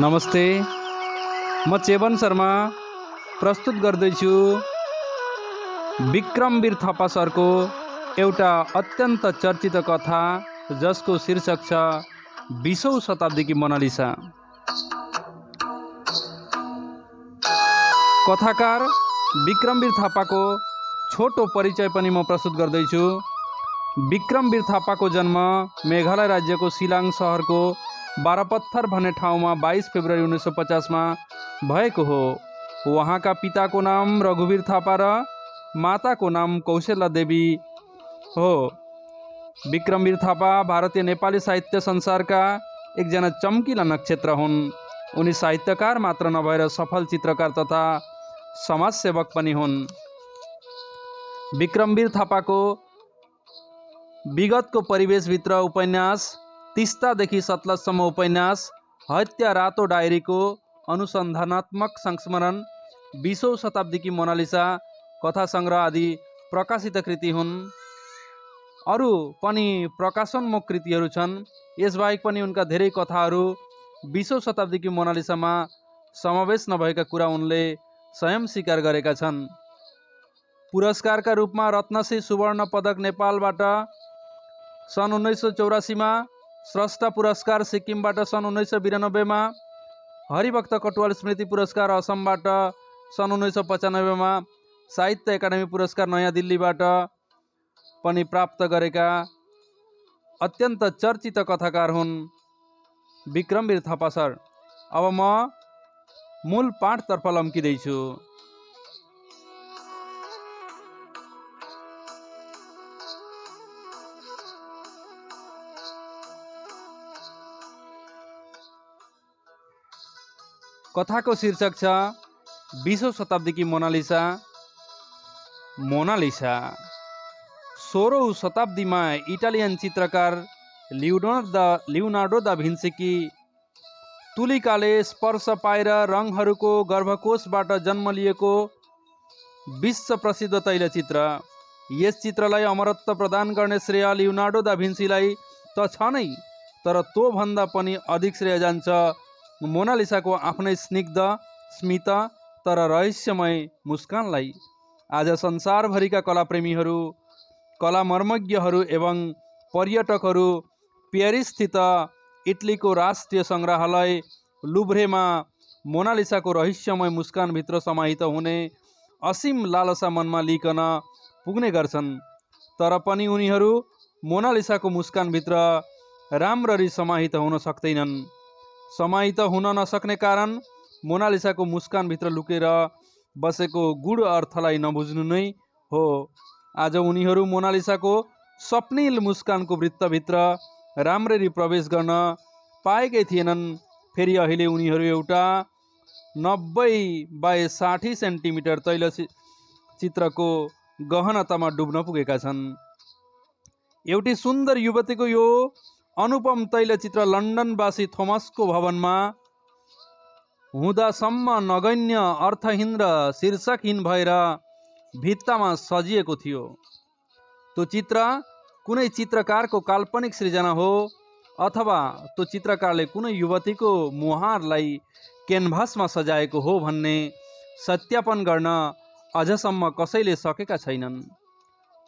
नमस्ते, म चेवन शर्मा प्रस्तुत गर्दैछु विक्रमवीर थापा सरको एउटा अत्यन्त चर्चित कथा जसको शीर्षक छ 20औं शताब्दीकी मोनालिसा। कथाकार विक्रमवीर थापाको छोटो परिचय पनि म प्रस्तुत गर्दैछु। विक्रमवीर थापाको जन्म मेघालय राज्यको शिलाङ सहरको बारापत्थर भन्ने ठाउँमा 22 फेब्रुअरी 1950 मा भएको हो। उहाँका पिताको नाम रघुवीर थापा र माताको नाम कौशल्या देवी हो। विक्रमवीर थापा भारतीय नेपाली साहित्य संसारका एकजना चम्किला नक्षत्र हुन्। उनी साहित्यकार मात्र नभएर सफल चित्रकार तथा समाजसेवक पनि हुन्। विक्रमवीर थापाको विगतको परिवेशभित्र उपन्यास तिस्तादेखि सतलजसम्म उपन्यास हत्या रातो डायरीको अनुसन्धानात्मक संस्मरण 20औं शताब्दीकी मोनालिसा कथा सङ्ग्रह आदि प्रकाशित कृति हुन्। अरू पनि प्रकाशोन्मुख कृतिहरू छन्। यसबाहेक पनि उनका धेरै कथाहरू 20औं शताब्दीकी मोनालिसामा समावेश नभएका कुरा उनले स्वयं स्वीकार गरेका छन्। पुरस्कारका रूपमा रत्नश्री सुवर्ण पदक नेपालबाट सन् 1984 मा, स्रष्टा पुरस्कार सिक्किमबाट सन् 1992 मा, हरिभक्त कटुवाल स्मृति पुरस्कार असमबाट सन् 1995 मा, साहित्य एकाडेमी पुरस्कार नयाँ दिल्लीबाट पनि प्राप्त गरेका अत्यन्त चर्चित कथाकार हुन् विक्रमवीर थापा सर। अब म मूल पाठतर्फ लम्किँदैछु। कथाको शीर्षक छ 20औं शताब्दीकी मोनालिसा। मोनालिसा 16औं शताब्दीमा इटालियन चित्रकार लियोनार्डो दा भिन्सीकी तुलिकाले स्पर्श पाएर रङहरूको गर्भकोशबाट जन्म लिएको विश्व प्रसिद्ध तैलचित्र। यस चित्रलाई अमरत्व प्रदान गर्ने श्रेय लियोनार्डो दा भिन्सीलाई त छ नै, तर तो भन्दा पनि अधिक श्रेय जान्छ मोनालिसाको आफ्नै स्निग्ध, स्मित तर रहस्यमय मुस्कानलाई। आज संसारभरिका कलाप्रेमीहरू, कला मर्मज्ञहरू एवं पर्यटकहरू पेरिसस्थित इटलीको राष्ट्रिय सङ्ग्रहालय लुभ्रेमा मोनालिसाको रहस्यमय मुस्कानभित्र समाहित हुने असीम लालसा मनमा लिइकन पुग्ने गर्छन्। तर पनि उनीहरू मोनालिसाको मुस्कानभित्र राम्ररी समाहित हुन सक्दैनन्। समाहित हुन नसक्ने कारण मोनालिसाको मुस्कानभित्र लुकेर बसेको गूढ अर्थलाई नबुझ्नु नै हो। आज उनीहरू मोनालिसाको स्वप्निल मुस्कानको वृत्तभित्र राम्ररी प्रवेश गर्न पाएकै थिएनन्। फेरि अहिले उनीहरू एउटा 90 बाइ 60 सेन्टिमिटर तैलचित्रको गहनतामा डुब्न पुगेका छन्। एउटी सुन्दर युवतीको यो अनुपम तैलचित्र लन्डनवासी थोमसको भवनमा हुँदासम्म नगण्य, अर्थहीन र शीर्षकहीन भएर भित्तामा सजिएको थियो। त्यो चित्र कुनै चित्रकारको काल्पनिक सृजना हो अथवा त्यो चित्रकारले कुनै युवतीको मुहारलाई क्यानभासमा सजाएको हो भन्ने सत्यापन गर्न अझसम्म कसैले सकेका छैनन्।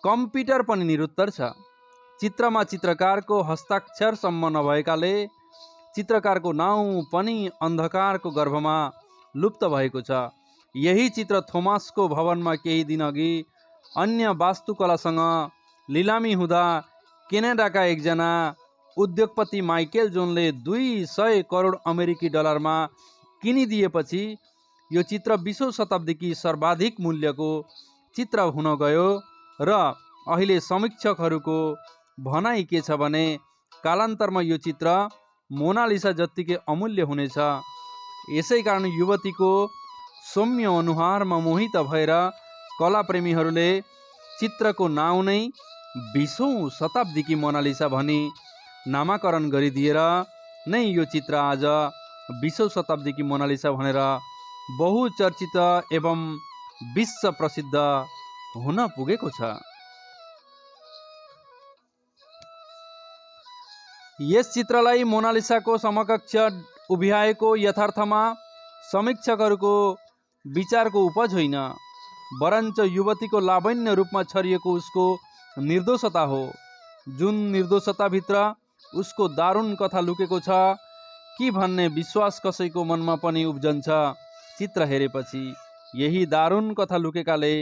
कम्प्युटर पनि निरुत्तर छ। चित्रमा चित्रकारको हस्ताक्षरसम्म नभएकाले चित्रकारको नाउँ पनि अन्धकारको गर्भमा लुप्त भएको छ। यही चित्र थोमसको भवनमा केही दिन अघि अन्य वास्तुकलासँग लिलामी हुँदा क्यानाडाका एकजना उद्योगपति माइकेल जोनले 200 करोड अमेरिकी डलरमा किनिदिएपछि यो चित्र 20औं शताब्दीकी सर्वाधिक मूल्यको चित्र हुन गयो र अहिले समीक्षकहरूको भनाइ के छ भने कालान्तरमा यो चित्र मोनालिसा जत्तिकै अमूल्य हुनेछ। यसै कारण युवतीको सौम्य अनुहारमा मोहित भएर कलाप्रेमीहरूले चित्रको नाउँ नै 20औं शताब्दीकी मोनालिसा भनी नामाकरण गरिदिएर नै यो चित्र आज 20औं शताब्दीकी मोनालिसा भनेर बहुचर्चित एवं विश्व प्रसिद्ध हुन पुगेको छ। यस चित्रलाई मोनालिसाको समकक्ष उभ्याएको यथार्थमा समीक्षकहरूको विचारको उपज होइन, वरञ्च युवतीको लावण्य रूपमा छरिएको उसको निर्दोषता हो, जुन निर्दोषताभित्र उसको दारुण कथा लुकेको छ कि भन्ने विश्वास कसैको मनमा पनि उब्जन्छ चित्र हेरेपछि। यही दारुण कथा लुकेकाले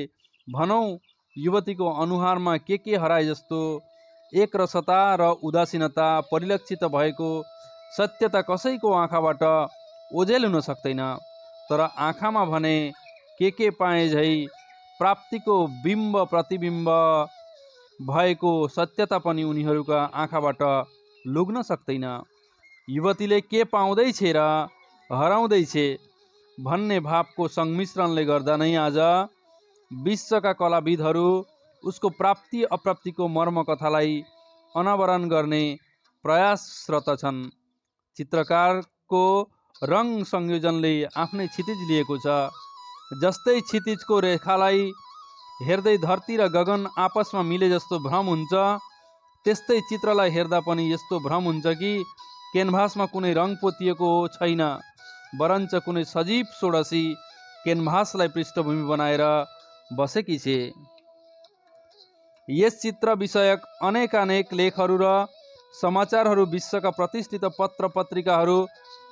भनौँ युवतीको अनुहारमा के हराए जस्तो एकरसता र उदासीनता परिलक्षित भएको सत्यता कसैको आँखाबाट ओझेल हुन सक्दैन। तर आँखामा भने के पाए झै प्राप्तिको बिम्ब प्रतिबिम्ब भएको सत्यता पनि उनीहरूका आँखाबाट लुक्न सक्दैन। युवतीले के पाउँदैछ र हराउँदैछ भन्ने भावको संमिश्रणले गर्दा नै आज विश्वका कलाविदहरू उसको प्राप्ति अप्राप्तिको मर्म कथालाई अनावरण गर्ने प्रयासरत छन्। चित्रकारको रङ संयोजनले आफ्नै क्षितिज लिएको छ। जस्तै क्षितिजको रेखालाई हेर्दै धरती र गगन आपसमा मिले जस्तो भ्रम हुन्छ, त्यस्तै चित्रलाई हेर्दा पनि यस्तो भ्रम हुन्छ कि क्यानभासमा कुनै रङ पोतिएको छैन, वरञ्च कुनै सजीव षोडशी क्यानभासलाई पृष्ठभूमि बनाएर बसेकी छे। यस चित्र विषयक अनेकानेक लेखहरू र समाचारहरू विश्वका प्रतिष्ठित पत्र पत्रिकाहरू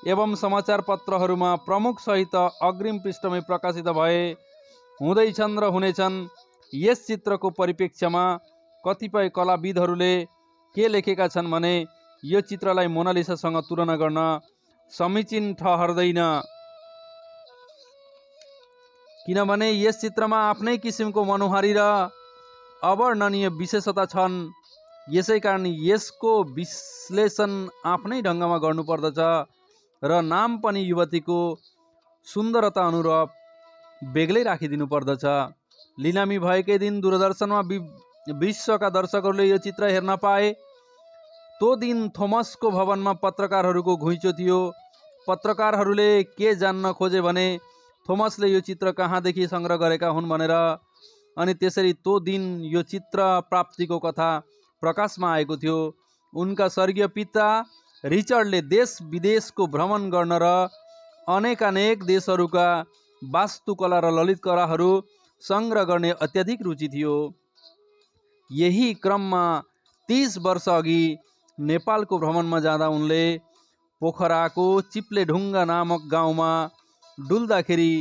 एवं समाचार पत्रहरूमा प्रमुख सहित अग्रिम पृष्ठमै प्रकाशित भए हुँदैछन् र हुनेछन्। यस चित्रको परिप्रेक्ष्यमा कतिपय कलाविदहरूले के लेखेका छन् भने यो चित्रलाई मोनालिसासँग तुलना गर्न समीचीन ठहर्दैन, किनभने यस चित्रमा आफ्नै किसिमको मनोहारी र अवर्णनीय विशेषता छन्। यसै कारण यसको विश्लेषण आफ्नै ढङ्गमा गर्नुपर्दछ र नाम पनि युवतीको सुन्दरता अनुरूप बेग्लै राखिदिनु पर्दछ। लिलामी भएकै दिन दूरदर्शनमा विश्वका दर्शकहरूले यो चित्र हेर्न पाए। त्यो दिन थोमसको भवनमा पत्रकारहरूको घुइँचो थियो। पत्रकारहरूले के जान्न खोजे भने थोमसले यो चित्र कहाँदेखि सङ्ग्रह गरेका हुन् भनेर। अनि त्यसरी त्यो दिन यो चित्र प्राप्तिको कथा प्रकाशमा आएको थियो। उनका स्वर्गीय पिता रिचर्डले देश विदेशको भ्रमण गर्न र अनेकानेक देशहरूका वास्तुकला र ललित कलाहरू सङ्ग्रह गर्ने अत्याधिक रुचि थियो। यही क्रममा 30 वर्ष अघि नेपालको भ्रमणमा जाँदा उनले पोखराको चिप्लेढुङ्गा नामक गाउँमा डुल्दाखेरि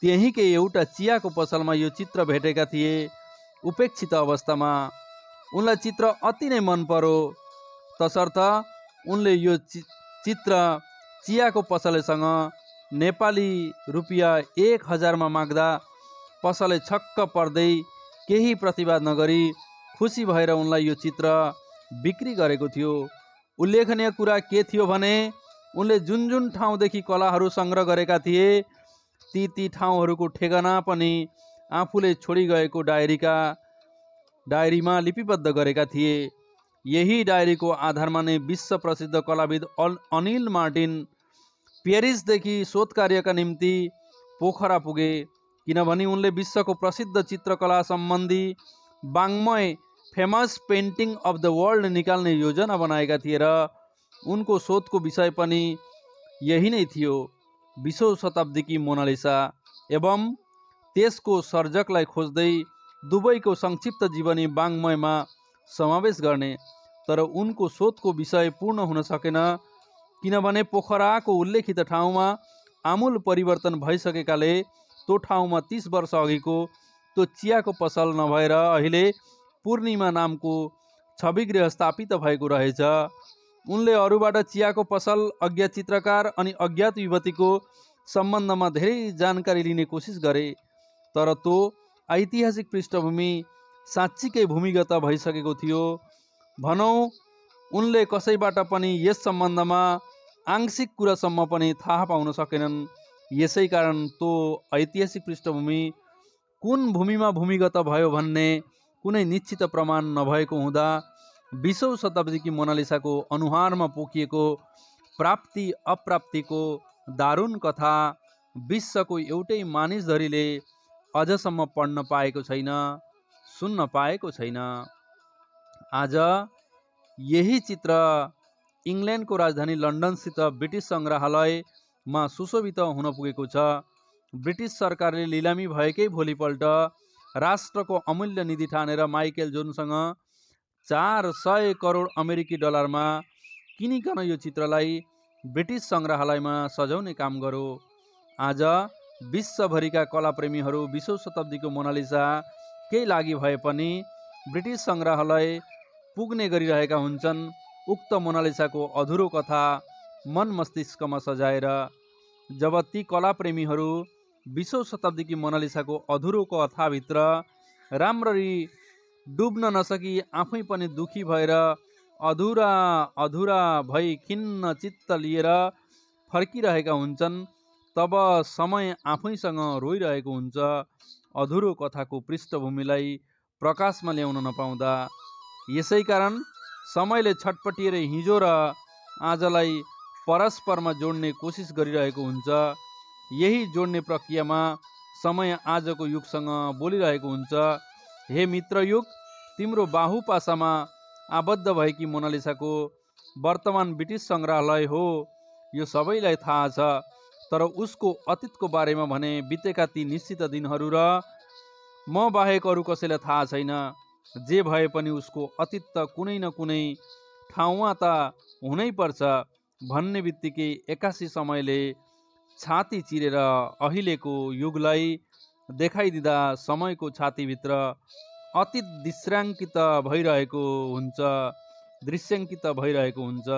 त्यहीँकै एउटा चियाको पसलमा यो चित्र भेटेका थिए। उपेक्षित अवस्थामा उनलाई चित्र अति नै मन पर्यो। तसर्थ उनले यो चित्र चियाको पसलेसँग नेपाली रुपियाँ 1000 माग्दा पसले छक्क पर्दै केही प्रतिवाद नगरी खुसी भएर उनलाई यो चित्र बिक्री गरेको थियो। उल्लेखनीय कुरा के थियो भने उनले जुन जुन ठाउँदेखि कलाहरू सङ्ग्रह गरेका थिए ती ठाउँहरूको ठेगाना पनि आफूले छोडी गएको डायरीमा लिपिबद्ध गरेका थिए। यही डायरीको आधारमा नै विश्व प्रसिद्ध कलाविद अनिल मार्टिन पेरिसदेखि शोध कार्यका निम्ति पोखरा पुगे, किनभने उनले विश्वको प्रसिद्ध चित्रकला सम्बन्धी वाङ्मय famous painting of the world निकाल्ने योजना बनाएका थिए र उनको शोधको विषय पनि यही नै थियो, 20औं शताब्दीकी मोनालिसा एवं त्यसको सर्जकलाई खोज्दै दुवैको संक्षिप्त जीवनी वाङ्मयमा समावेश गर्ने। तर उनको शोधको विषय पूर्ण हुन सकेन, किनभने पोखराको उल्लेखित ठाउँमा आमूल परिवर्तन भइसकेकाले त्यो ठाउँमा 30 वर्ष अघिको त्यो चियाको पसल नभएर अहिले पूर्णिमा नामको छविगृह स्थापित भएको रहेछ। उनले अरूबाट चियाको पसल, अज्ञात चित्रकार अनि अज्ञात युवतीको सम्बन्धमा धेरै जानकारी लिने कोसिस गरे, तर त्यो ऐतिहासिक पृष्ठभूमि साँच्चीकै भूमिगत भइसकेको थियो। भनौँ उनले कसैबाट पनि यस सम्बन्धमा आंशिक कुरासम्म पनि थाहा पाउन सकेनन्। यसै कारण त्यो ऐतिहासिक पृष्ठभूमि कुन भूमिमा भूमिगत भयो भन्ने कुनै निश्चित प्रमाण नभएको हुँदा 20औं शताब्दीकी मोनालिसाको अनुहारमा पोखिएको प्राप्ति अप्राप्तिको दारुण कथा विश्वको एउटै मानिसधरीले अझसम्म पढ्न पाएको छैन, सुन्न पाएको छैन। आज यही चित्र इङ्ल्यान्डको राजधानी लन्डनस्थित ब्रिटिस सङ्ग्रहालयमा सुशोभित हुन पुगेको छ। ब्रिटिस सरकारले लिलामी भएकै भोलिपल्ट राष्ट्रको अमूल्य निधि ठानेर माइकल जोन्ससँग 400 करोड अमेरिकी डलरमा किनिकन यो चित्रलाई ब्रिटिस सङ्ग्रहालयमा सजाउने काम गर्यो। आज विश्वभरिका कलाप्रेमीहरू 20औं शताब्दीको मोनालिसा केही लागि भए पनि ब्रिटिस सङ्ग्रहालय पुग्ने गरिरहेका हुन्छन्, उक्त मोनालिसाको अधुरो कथा मन मस्तिष्कमा सजाएर। जब ती कलाप्रेमीहरू 20औं शताब्दीकी मोनालिसाको अधुरो कथाभित्र राम्ररी डुब्न नसकी आफै पनि दुखी भएर अधुरा अधुरा भई खिन्न चित्त लिएर फर्किरहेका हुन्छन्, तब समय आफैसँग रोइरहेको हुन्छ, अधुरो कथाको पृष्ठभूमिलाई प्रकाशमा ल्याउन नपाउँदा। यसै कारण समयले छटपटिएर हिजो र आजलाई परस्परमा जोड्ने कोसिस गरिरहेको हुन्छ। यही जोड्ने प्रक्रियामा समय आजको युगसँग बोलिरहेको हुन्छ। हे मित्रयुग, तिम्रो बाहुपासामा आबद्ध भएकी मोनालिसाको वर्तमान ब्रिटिस सङ्ग्रहालय हो, यो सबैलाई थाहा छ। तर उसको अतीतको बारेमा भने बितेका ती निश्चित दिनहरू र म बाहेक अरू कसैलाई थाहा छैन। जे भए पनि उसको अतीत त कुनै न कुनै ठाउँमा त हुनै पर्छ भन्ने बित्तिकै एक्कासी समयले छाती चिरेर अहिलेको युगलाई देखाइदिँदा समयको छातीभित्र अतीत दृश्याङ्कित भइरहेको हुन्छ।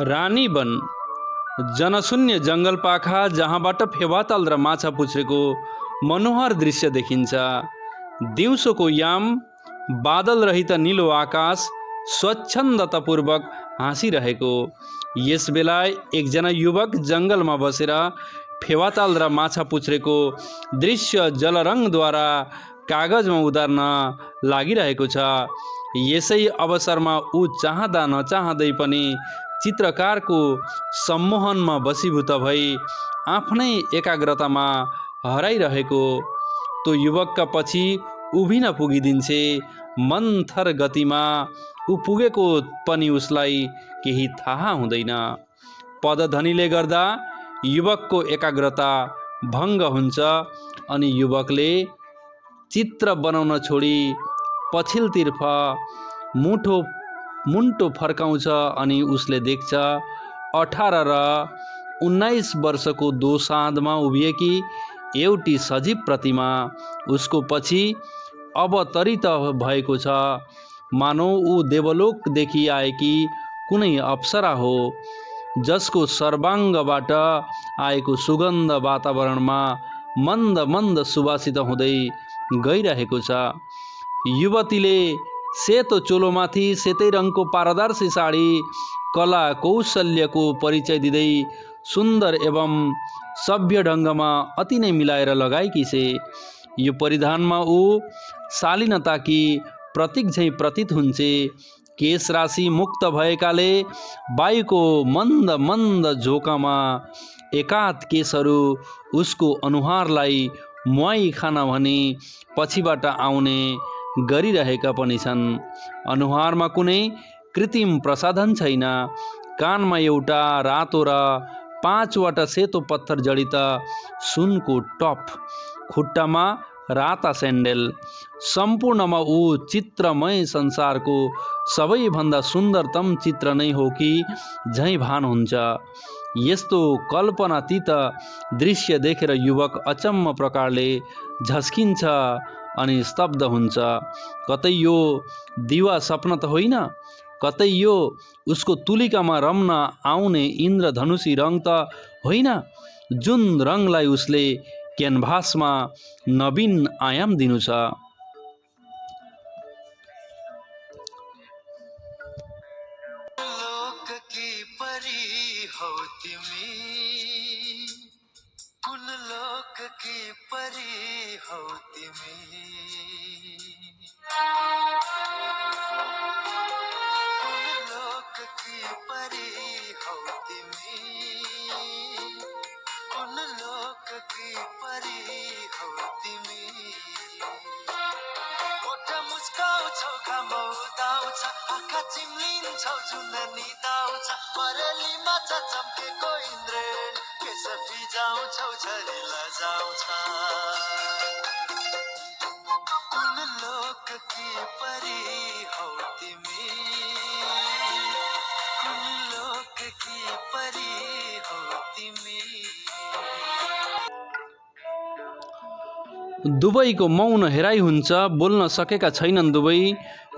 रानीवन, जनशून्य जङ्गल पाखा जहाँबाट फेवाताल र माछा पुछ्रेको मनोहर दृश्य देखिन्छ। दिउँसोको याम, बादल रहित निलो आकाश स्वच्छन्दतापूर्वक हाँसिरहेको। यस बेला एकजना युवक जङ्गलमा बसेर फेवाताल र माछा पुछ्रेको दृश्य जलरङद्वारा कागजमा उदार्न लागिरहेको छ। यसै अवसरमा ऊ चाहँदा नचाहँदै पनि चित्रकारको सम्मोहनमा वशीभूत भई आफ्नै एकाग्रतामा हराइरहेको। त्यो युवकका पछि उभिन पुगिदिन्छे। मन्थर गतिमा ऊ पुगेको पनि उसलाई केही थाहा हुँदैन। पदध्वनिले गर्दा युवकको एकाग्रता भङ्ग हुन्छ अनि युवकले चित्र बनाउन छोडी पछिल्लोतिर मुन्टो फर्काउँछ अनि उसले देख्छ 18 र 19 वर्षको दोसाँधमा उभिएकी एउटी सजीव प्रतिमा उसको पछि अवतरित भएको छ। मानौ ऊ देवलोकदेखि आएकी कुनै अप्सरा हो, जसको सर्वाङ्गबाट आएको सुगन्ध वातावरणमा मन्द मन्द सुवासित हुँदै गइरहेको छ। युवतीले सेतो चोलोमाथि सेतै रङको पारदर्शी साडी कला कौशल्यको परिचय दिँदै सुन्दर एवं सभ्य ढङ्गमा अति नै मिलाएर लगाएकी छे। यो परिधानमा ऊ शालीनताकी प्रतीक झैँ प्रतीत हुन्छे। केश राशि मुक्त भएकाले वायुको मन्द मन्द झोकामा एकाध केशहरू उसको अनुहारलाई मुहाई खान भनी पछिबाट आउने गरिरहेका पनि छन्। अनुहारमा कुनै कृत्रिम प्रसाधन छैन। कानमा एउटा रातो र 5वटा सेतो पत्थर जडित सुनको टप, खुट्टामा राता स्यान्डल। सम्पूर्णमा ऊ चित्रमय संसारको सबैभन्दा सुन्दरतम चित्र नै हो कि झैँ भान हुन्छ। यस्तो कल्पनातीत दृश्य देखेर युवक अचम्म प्रकारले झस्किन्छ अनि स्तब्ध हुन्छ। कतै यो दिवा सपना त होइन? कतै यो उसको तुलिकामा रम्न आउने इन्द्रधनुषी रङ त होइन, जुन रङलाई उसले क्यानभासमा नवीन आयाम दिनु छ। दुवैको मौन हेराइ हुन्छ, बोल्न सकेका छैनन् दुवै।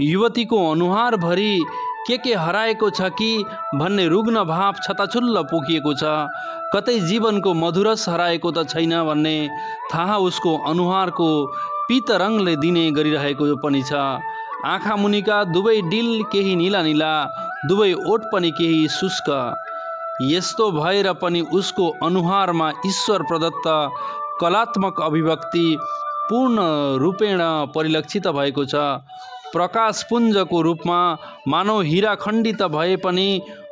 युवतीको अनुहारभरि के हराएको छ कि भन्ने रुग्ण भाव छताछुल्ल पोखिएको छ। कतै जीवनको मधुरस हराएको त छैन भन्ने थाहा उसको अनुहारको पीत रङले दिने गरिरहेको पनि छ। आँखा मुनिका दुवै डिल केही नीला नीला, दुवै ओठ पनि केही शुष्क। यस्तो भएर पनि उसको अनुहारमा ईश्वर प्रदत्त कलात्मक अभिव्यक्ति पूर्ण रूपेण परिलक्षित भएको छ। प्रकाशपुञ्जको रूपमा मानव हीरा खण्डित भए पनि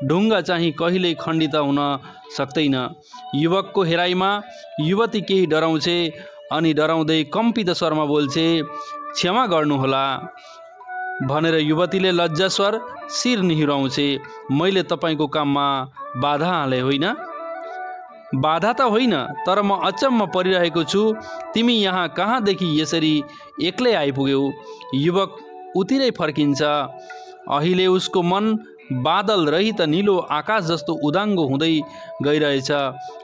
ढुङ्गा चाहिँ कहिल्यै खण्डित हुन सक्दैन। युवकको हेराइमा युवती केही डराउँछे अनि डराउँदै कम्पित स्वरमा बोल्छे, क्षमा गर्नुहोला भनेर युवतीले लज्जास्वर शिर निहुराउँछे। मैले तपाईँको काममा बाधा हाले होइन? बाधा त होइन, तर म अचम्म परिरहेको छु, तिमी यहाँ कहाँदेखि यसरी एक्लै आइपुग्यौ? युवक उतिरै फर्किन्छ। अहिले उसको मन बादल रहित नीलो आकाश जस्तो उदाङ्गो हुँदै गइरहेछ।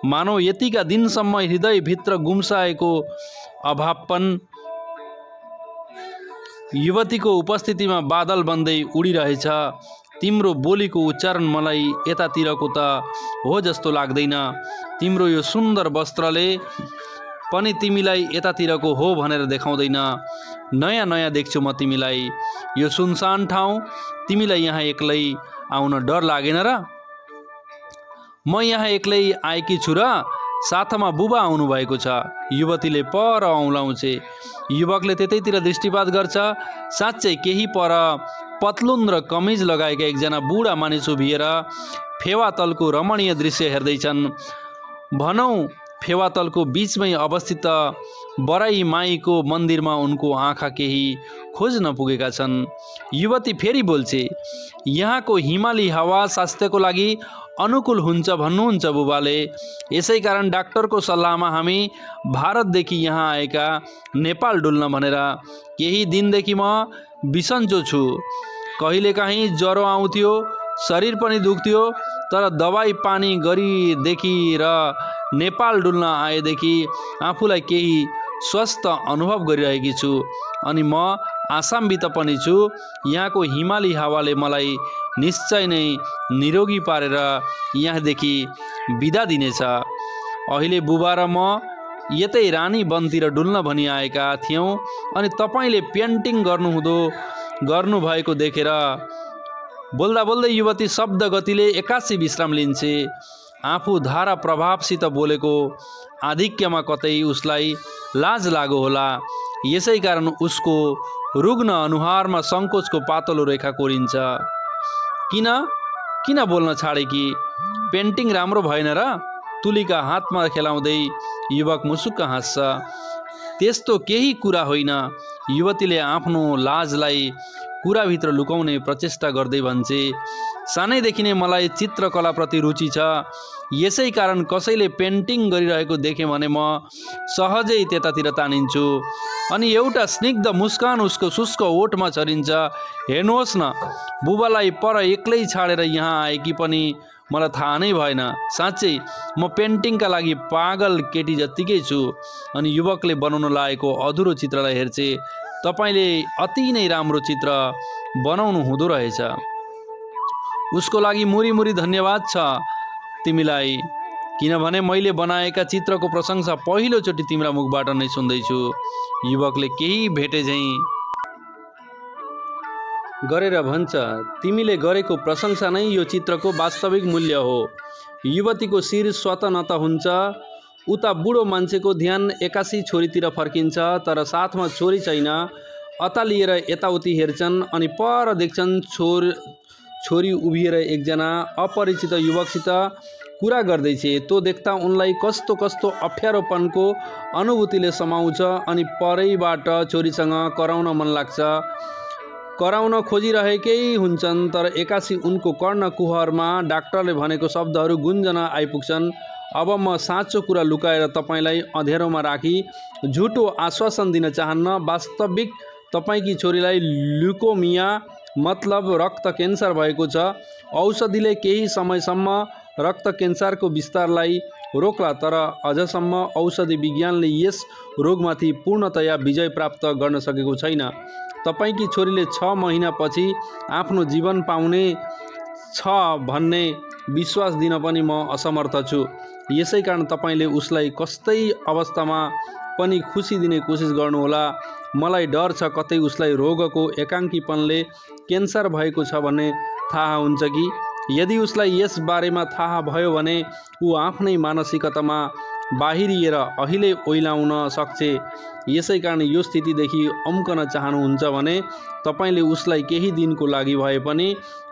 मानव यतिका दिनसम्म हृदयभित्र गुम्साएको अभावपन युवतीको उपस्थितिमा बादल बन्दै उडिरहेछ। तिम्रो बोलीको उच्चारण मलाई यतातिरको त हो जस्तो लाग्दैन। तिम्रो यो सुन्दर वस्त्रले पनि तिमीलाई यतातिरको हो भनेर देखाउँदैन। नयाँ नयाँ देख्छु म तिमीलाई। यो सुनसान ठाउँ, तिमीलाई यहाँ एक्लै आउन डर लागेन र? म यहाँ एक्लै आएकी छु र साथमा बुबा आउनु भएको छ। युवतीले पर औँलाउँछे। युवकले त्यतैतिर दृष्टिपात गर्छ। साँच्चै केही पर पतलुन र कमिज लगाएका एकजना बुढा मानिस उभिएर फेवातलको रमणीय दृश्य हेर्दैछन्। भनौँ फेवातलको बीचमै अवस्थित बराई माईको मन्दिरमा उनको आँखा केही खोज्न पुगेका छन्। युवती फेरि बोल्छे, यहाँको हिमाली हावा स्वास्थ्यको लागि अनुकूल हुन्छ भन्नुहुन्छ बुबाले। यसै कारण डाक्टरको सल्लाहमा हामी भारतदेखि यहाँ आएका, नेपाल डुल्न भनेर। केही दिनदेखि म बिसन्चो छु। कहिलेकाहीँ ज्वरो आउँथ्यो, शरीर पनि दुख्थ्यो, तर दबाई पानी गरेदेखि र नेपाल डुल्न आएदेखि आफूलाई केही स्वस्थ अनुभव गरिरहेकी छु। अनि म आशान्वित पनि छु। यहाँको हिमाली हावाले मलाई निश्चय नै निरोगी पारेर यहाँदेखि बिदा दिनेछ। अहिले बुबा र म यतै रानी वनतिर डुल्न भनी आएका थियौँ, अनि तपाईँले पेन्टिङ गर्नुभएको देखेर। बोल्दा बोल्दै युवती शब्द गतिले एक्कासी विश्राम लिन्छे। आफू धारा प्रभावसित बोलेको आधिक्यमा कतै उसलाई लाज लागो होला। यसै कारण उसको रुग्ण अनुहारमा सङ्कोचको पातलो रेखा कोरिन्छ। किन बोल्न छाडेकी? पेन्टिङ राम्रो भएन र? तुलिका हातमा खेलाउँदै युवक मुसुक्क हाँस्छ। त्यस्तो केही कुरा होइन। युवतीले आफ्नो लाजलाई कुराभित्र लुकाउने प्रचेष्टा गर्दै भन्छे, सानैदेखि नै मलाई चित्रकलाप्रति रुचि छ। यसै कारण कसैले पेन्टिङ गरिरहेको देखेँ भने म सहजै त्यतातिर तानिन्छु। अनि एउटा स्निग्ध मुस्कान उसको शुष्क ओठमा छरिन्छ। हेर्नुहोस् न, बुबालाई पर एक्लै छाडेर यहाँ आएकी पनि मलाई थाहा नै भएन। साँच्चै म पेन्टिङका लागि पागल केटी जत्तिकै छु। अनि युवकले बनाउन लागेको अधुरो चित्रलाई हेर्छे। तपाईँले अति नै राम्रो चित्र बनाउनु हुँदो रहेछ। उसको लागि मुरी मुरी धन्यवाद छ तिमीलाई, किनभने मैले बनाएका चित्रको प्रशंसा पहिलोचोटि तिम्रा मुखबाट नै सुन्दैछु। युवकले केही भेटे झैँ गरेर भन्छ, तिमीले गरेको प्रशंसा नै यो चित्रको वास्तविक मूल्य हो। युवतीको शिर स्वतः नत हुन्छ। उता बुढो मान्छेको ध्यान एक्कासी छोरीतिर फर्किन्छ, तर साथमा छोरी छैन। अतालिएर यताउति हेर्छन् अनि पर देख्छन् छोरी उभिएर एकजना अपरिचित युवकसित कुरा गर्दैछ। त्यो देख्दा उनलाई कस्तो कस्तो अप्ठ्यारोपनको अनुभूतिले समाउँछ अनि परैबाट छोरीसँग कराउन मन लाग्छ। कराउन खोजिरहेकै हुन्छन्, तर एक्कासी उनको कर्ण कुहरमा डाक्टरले भनेको शब्दहरू गुन्जन आइपुग्छन्। अब म साँचो कुरा लुकाएर तपाईँलाई अँध्यारोमा राखी झुटो आश्वासन दिन चाहन्न। वास्तविक तपाईँकी छोरीलाई ल्युकोमिया मतलब रक्त क्यान्सर भएको छ। औषधिले केही समयसम्म रक्त क्यान्सरको विस्तारलाई रोक्ला, तर अझसम्म औषधि विज्ञानले यस रोगमाथि पूर्णतया विजय प्राप्त गर्न सकेको छैन। तपाईँकी छोरीले 6 महिनापछि आफ्नो जीवन पाउने छ भन्ने विश्वास दिन पनि म असमर्थ छु। यसै कारण तपाईँले उसलाई कस्तै अवस्थामा पनि खुसी दिने कोसिस गर्नुहोला। मलाई डर छ कतै उसलाई रोगको एकाङ्कीपनले क्यान्सर भएको छ भन्ने थाहा हुन्छ कि। यदि उसलाई यस बारेमा थाहा भयो भने ऊ आफ्नै मानसिकतामा बाहिरिएर अहिले ओइलाउन सक्छ। यसै कारण यो स्थितिदेखि अम्कन चाहनुहुन्छ भने तपाईँले उसलाई केही दिनको लागि भए पनि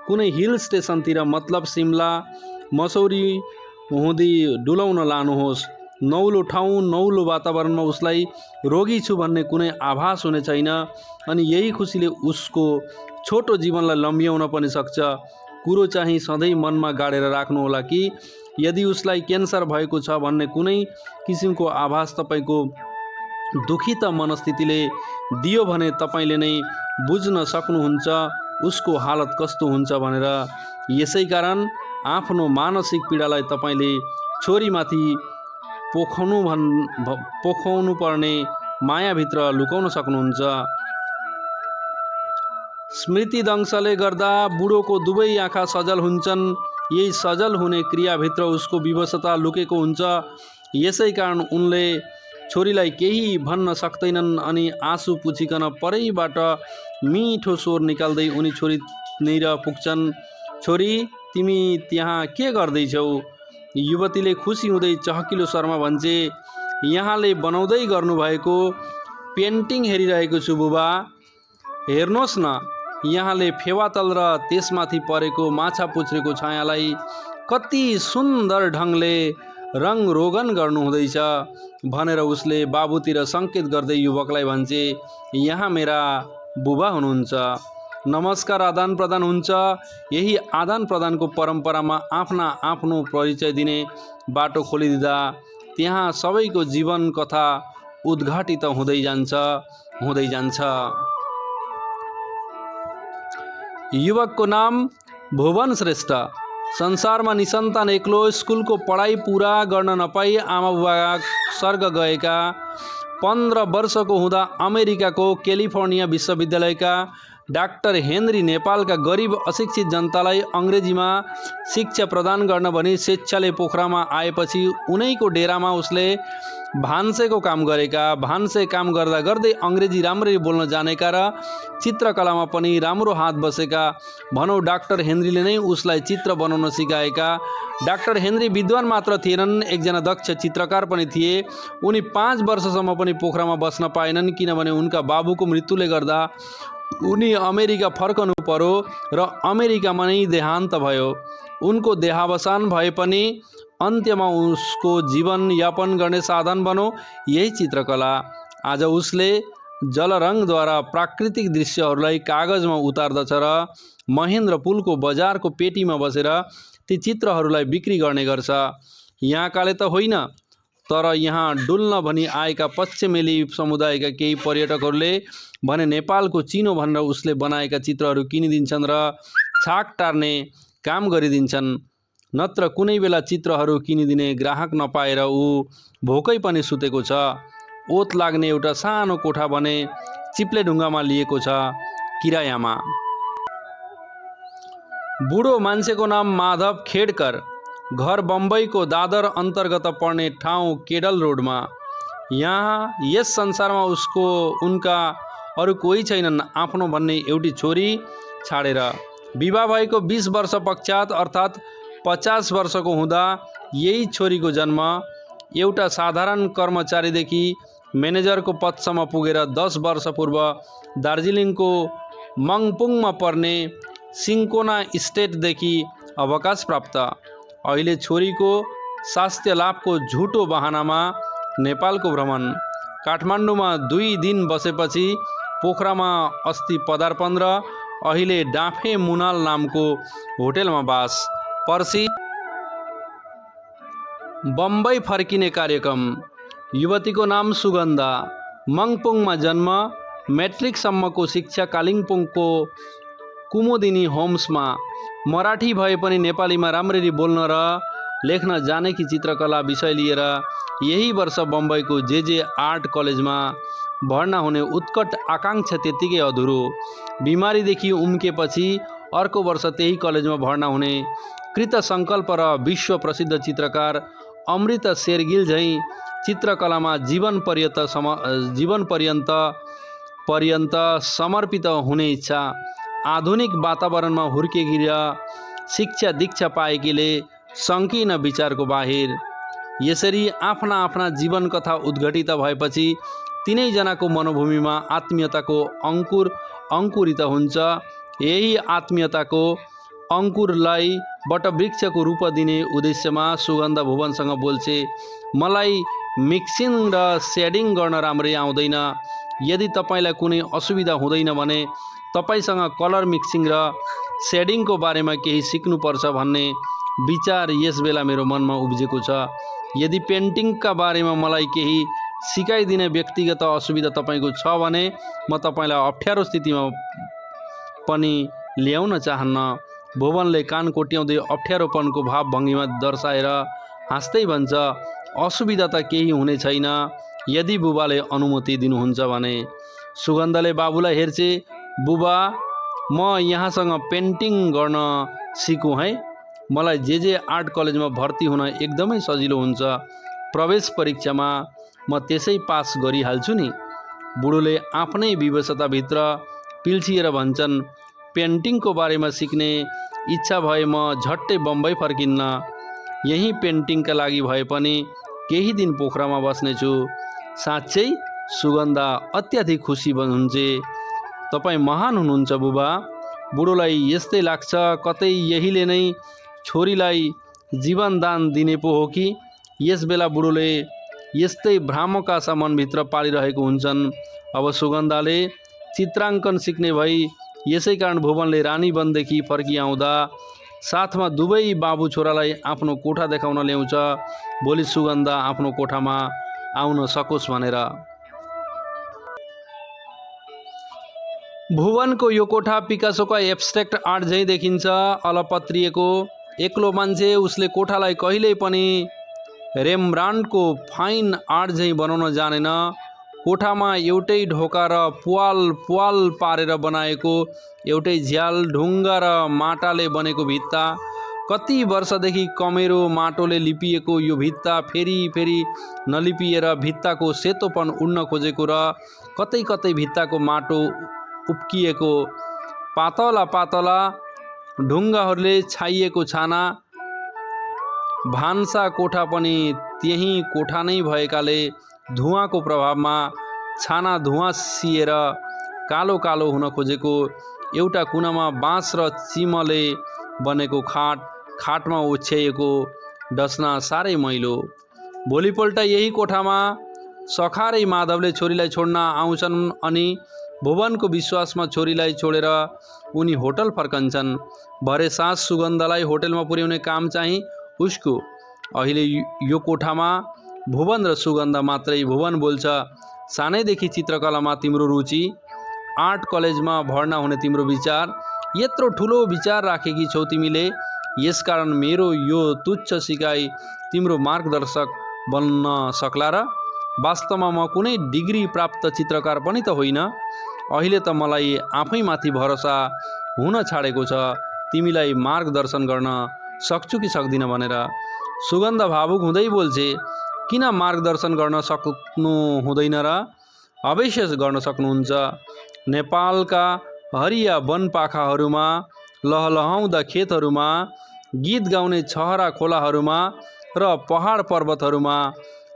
कुनै हिल स्टेसनतिर मतलब सिमला मसौरी हुँदी डुलाउन लानुहोस्। नौलो ठाउँ, नौलो वातावरणमा उसलाई रोगी छु भन्ने कुनै आभास हुने छैन अनि यही खुसीले उसको छोटो जीवनलाई लम्ब्याउन पनि सक्छ। कुरो चाहिँ सधैँ मनमा गाडेर राख्नुहोला कि यदि उसलाई क्यान्सर भएको छ भन्ने कुनै किसिमको आभास तपाईँको दुखित मनस्थितिले दियो भने तपाईँले नै बुझ्न सक्नुहुन्छ उसको हालत कस्तो हुन्छ भनेर। यसै कारण आफ्नो मानसिक पीडालाई तपाईँले छोरीमाथि पोखाउनु पर्ने मायाभित्र लुकाउन सक्नुहुन्छ। स्मृतिदंशले गर्दा बुढोको दुवै आँखा सजल हुन्छन्। यही सजल हुने क्रियाभित्र उसको विवशता लुकेको हुन्छ। यसै कारण उनले छोरीलाई केही भन्न सक्दैनन् अनि आँसु पुछिकन परैबाट मिठो स्वर निकाल्दै उनी छोरीनिर पुग्छन्। छोरी, तिमी त्यहाँ के गर्दैछौ? युवतीले खुसी हुँदै चहकिलो स्वरमा भन्छे, यहाँले बनाउँदै गर्नुभएको पेन्टिङ हेरिरहेको छु बुबा। हेर्नुहोस् न, यहाँले फेवातल र त्यसमाथि परेको माछा पुच्छ्रेको छायालाई कति सुन्दर ढङ्गले रङरोगन गर्नुहुँदैछ भनेर उसले बाबुतिर सङ्केत गर्दै युवकलाई भन्छे, यहाँ मेरा बुबा हुनुहुन्छ। नमस्कार आदान प्रदान हुन्छ। यही आदान प्रदानको परम्परामा आफ्नो परिचय दिने बाटो खोलिदिँदा त्यहाँ सबैको जीवन कथा उद्घाटित हुँदै जान्छ। युवकको नाम भुवन श्रेष्ठ। संसारमा निसन्तान एक्लो, स्कुलको पढाइ पुरा गर्न नपाई आमा बुबा स्वर्ग गएका। 15 वर्षको हुँदा अमेरिकाको क्यालिफोर्निया विश्वविद्यालयका डाक्टर हेनरी नेपालका गरिब अशिक्षित जनतालाई अङ्ग्रेजीमा शिक्षा प्रदान गर्न भनी स्वेच्छाले पोखरामा आएपछि उनैको डेरामा उसले भान्सेको काम गरेका। भान्से काम गर्दा गर्दै अङ्ग्रेजी राम्ररी बोल्न जानेका र चित्रकलामा पनि राम्रो हात बसेका। भनौँ डाक्टर हेनरीले नै उसलाई चित्र बनाउन सिकाएका। डाक्टर हेनरी विद्वान मात्र थिएनन्, एकजना दक्ष चित्रकार पनि थिए। उनी 5 वर्षसम्म पनि पोखरामा बस्न पाएनन्, किनभने उनका बाबुको मृत्युले गर्दा उनी अमेरिका फर्कनु पर्यो र अमेरिकामा नै देहान्त भयो। उनको देहावसान भए पनि अन्त्यमा उसको जीवन यापन गर्ने साधन बन्यो यही चित्रकला। आज उसले जलरङद्वारा प्राकृतिक दृश्यहरूलाई कागजमा उतार्दछ र महेन्द्र पुलको बजारको पेटीमा बसेर ती चित्रहरूलाई बिक्री गर्ने गर्छ। यहाँकाले त होइन, तर यहाँ डुल्न भनी आएका पश्चिमेली समुदायका केही पर्यटकहरूले भने नेपालको चिनो भनेर उसले बनाएका चित्रहरू किनिदिन्छन् र छाक टार्ने काम गरिदिन्छन्। नत्र कुनै बेला चित्रहरू किनिदिने ग्राहक नपाएर ऊ भोकै पनि सुतेको छ। ओत लाग्ने एउटा सानो कोठा भने चिप्ले ढुङ्गामा लिएको छ किरायामा। बुढो मान्छेको नाम माधव खेडकर, घर बम्बईको दादर अन्तर्गत पर्ने ठाउँ केडल रोडमा। यहाँ यस संसारमा उनका अरू कोही छैनन् आफ्नो भन्ने एउटी छोरी छाडेर। विवाह भएको 20 वर्ष पश्चात अर्थात् 50 वर्षको हुँदा यही छोरीको जन्म। एउटा साधारण कर्मचारीदेखि म्यानेजरको पदसम्म पुगेर 10 वर्ष पूर्व दार्जिलिङको मङपुङमा पर्ने सिन्कोना स्टेटदेखि अवकाश प्राप्त। अहिले छोरीको स्वास्थ्य लाभको झुटो बहानामा नेपालको भ्रमण। काठमाडौँमा 2 दिन बसेपछि पोखरामा अस्ति पदार्पण र अहिले डाँफे मुनाल नामको होटेलमा बास। पर्सि बम्बई फर्किने कार्यक्रम। युवतीको नाम सुगन्धा, मङपुङमा जन्म, म्याट्रिकसम्मको शिक्षा कालिम्पोङको कुमुदिनी होम्समा। मराठी भए पनि नेपालीमा राम्ररी बोल्न र लेख्न जानेकी चित्रकला विषय लिएर यही वर्ष बम्बईको जे आर्ट कलेजमा भर्ना हुने उत्कट आकाङ्क्षा त्यत्तिकै अधुरो। बिमारीदेखि उम्केपछि अर्को वर्ष त्यही कलेजमा भर्ना हुने कृत सङ्कल्प र विश्व प्रसिद्ध चित्रकार अमृत शेरगिल झैँ चित्रकलामा जीवन पर्यन्त समर्पित हुने इच्छा। आधुनिक वातावरणमा हुर्केकी र शिक्षा दीक्षा पाएकीले सङ्कीर्ण विचारको बाहिर। यसरी आफ्ना आफ्ना जीवन कथा उद्घटित भएपछि तिनैजनाको मनोभूमिमा आत्मीयताको अङ्कुरित हुन्छ। यही आत्मीयताको अङ्कुरलाई वटवृक्षको रूप दिने उद्देश्यमा सुगन्धा भुवनसँग बोल्छे। मलाई मिक्सिङ र सेडिङ गर्न राम्ररी आउँदैन। यदि तपाईँलाई कुनै असुविधा हुँदैन भने तपाईँसँग कलर मिक्सिङ र सेडिङको बारेमा केही सिक्नुपर्छ भन्ने विचार यसबेला मेरो मनमा उब्जेको छ। यदि पेन्टिङका बारेमा मलाई केही सिकाइदिने व्यक्तिगत असुविधा तपाईँको छ भने म तपाईँलाई अप्ठ्यारो स्थितिमा पनि ल्याउन चाहन्न। भुवनले कान कोट्याउँदै अप्ठ्यारोपनको भाव भङ्गिमा दर्शाएर हाँस्दै भन्छ, असुविधा त केही हुने छैन यदि बुबाले अनुमति दिनुहुन्छ भने। सुगन्धाले बाबुलाई हेर्छे। बुबा, म यहाँसँग पेन्टिङ गर्न सिकौँ है? मलाई जे आर्ट कलेजमा भर्ती हुन एकदमै सजिलो हुन्छ। प्रवेश परीक्षामा म त्यसै पास गरिहाल्छु नि। बुढोले आफ्नै विवशताभित्र पिल्छिएर भन्छन्, पेन्टिङको बारेमा सिक्ने इच्छा भए म झट्टै बम्बई फर्किन्न। यही पेन्टिङका लागि भए पनि केही दिन पोखरामा बस्नेछु। साँच्चै? सुगन्धा अत्याधिक खुसी हुन्छे। तपाईँ महान हुनुहुन्छ बुबा। बुढोलाई यस्तै लाग्छ, कतै यहीले नै छोरीलाई जीवनदान दिने पो हो कि। यसबेला बुढोले यस्तै भ्रामक आशा मनभित्र पालिरहेको हुन्छन्। अब सुगन्धाले चित्राङ्कन सिक्ने भई यसै कारण भुवनले रानीवनदेखि फर्किआउँदा साथमा दुवै बाबु छोरालाई आफ्नो कोठा देखाउन ल्याउँछ, भोलि सुगन्धा आफ्नो कोठामा आउन सकोस् भनेर। भुवनको यो कोठा पिकासोका एब्स्ट्र्याक्ट आर्ट झैँ देखिन्छ, अलपत्रिएको। एक्लो मान्छे, उसले कोठालाई कहिल्यै पनि रेम्ब्रान्डको फाइन आर्ट झैँ बनाउन जानेन। कोठामा एउटै ढोका र पुवाल पारेर बनाएको एउटै झ्याल, ढुङ्गा र माटाले बनेको भित्ता। कति वर्षदेखि कमेरो माटोले लिपिएको यो भित्ता फेरि नलिपिएर भित्ताको सेतोपन उड्न खोजेको र कतै कतै भित्ताको माटो उप्किएको। पातला ढुङ्गाहरूले छाइएको छाना। भान्सा कोठा पनि त्यही कोठा नै भएकाले धुवाँको प्रभावमा छाना धुवाँसिएर कालो कालो हुन खोजेको। एउटा कुनामा बाँस र चिमले बनेको खाटमा ओछ्याइएको डसना साह्रै मैलो। भोलिपल्ट यही कोठामा सखारै माधवले छोरीलाई छोड्न आउँछन् अनि भुवनको विश्वासमा छोरीलाई छोडेर उनी होटल फर्कन्छन्। भरे साँझ सुगन्धालाई होटलमा पुर्याउने काम चाहिँ उसको। अहिले यो कोठामा भुवन र सुगन्धा मात्रै। भुवन बोल्छ, सानैदेखि चित्रकलामा तिम्रो रुचि, आर्ट कलेजमा भर्ना हुने तिम्रो विचार, यत्रो ठुलो विचार राखेकी छौ तिमीले। यसकारण मेरो यो तुच्छ सिकाइ तिम्रो मार्गदर्शक बन्न सक्ला र? वास्तवमा म कुनै डिग्री प्राप्त चित्रकार पनि त होइन। अहिले त मलाई आफैमाथि भरोसा हुन छाडेको छ। तिमीलाई मार्गदर्शन गर्न सक्छु कि सक्दिन भनेर। सुगन्ध भावुक हुँदै बोल्छे, किन मार्गदर्शन गर्न सक्नु हुँदैन र? अवश्य गर्न सक्नुहुन्छ। नेपालका हरिया वनपाखाहरूमा, लहलहाउँदा खेतहरूमा, गीत गाउने छहरा खोलाहरूमा र पहाड पर्वतहरूमा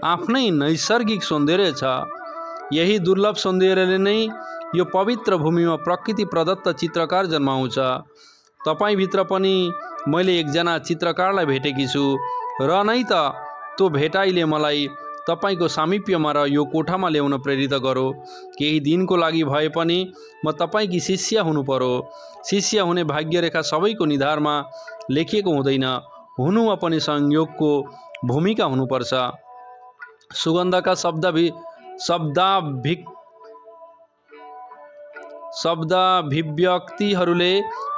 आफ्नै नैसर्गिक सौन्दर्य छ। यही दुर्लभ सौन्दर्यले नै यो पवित्र भूमिमा प्रकृति प्रदत्त चित्रकार जन्माउँछ। तपाईभित्र पनि मैले एकजना चित्रकारलाई भेटेकी छु र नै त त्यो भेटाइले मलाई तपाईको सामिप्यमा र यो कोठामा ल्याउन प्रेरित गरो। केही दिनको लागि भए पनि म तपाईकी शिष्य हुनु पर्यो। शिष्य हुने भाग्यरेखा सबैको निधारमा लेखिएको हुँदैन, हुनुमा पनि संयोगको भूमिका हुनुपर्छ। सुगन्धका शब्दाभिव्यक्तिहरूले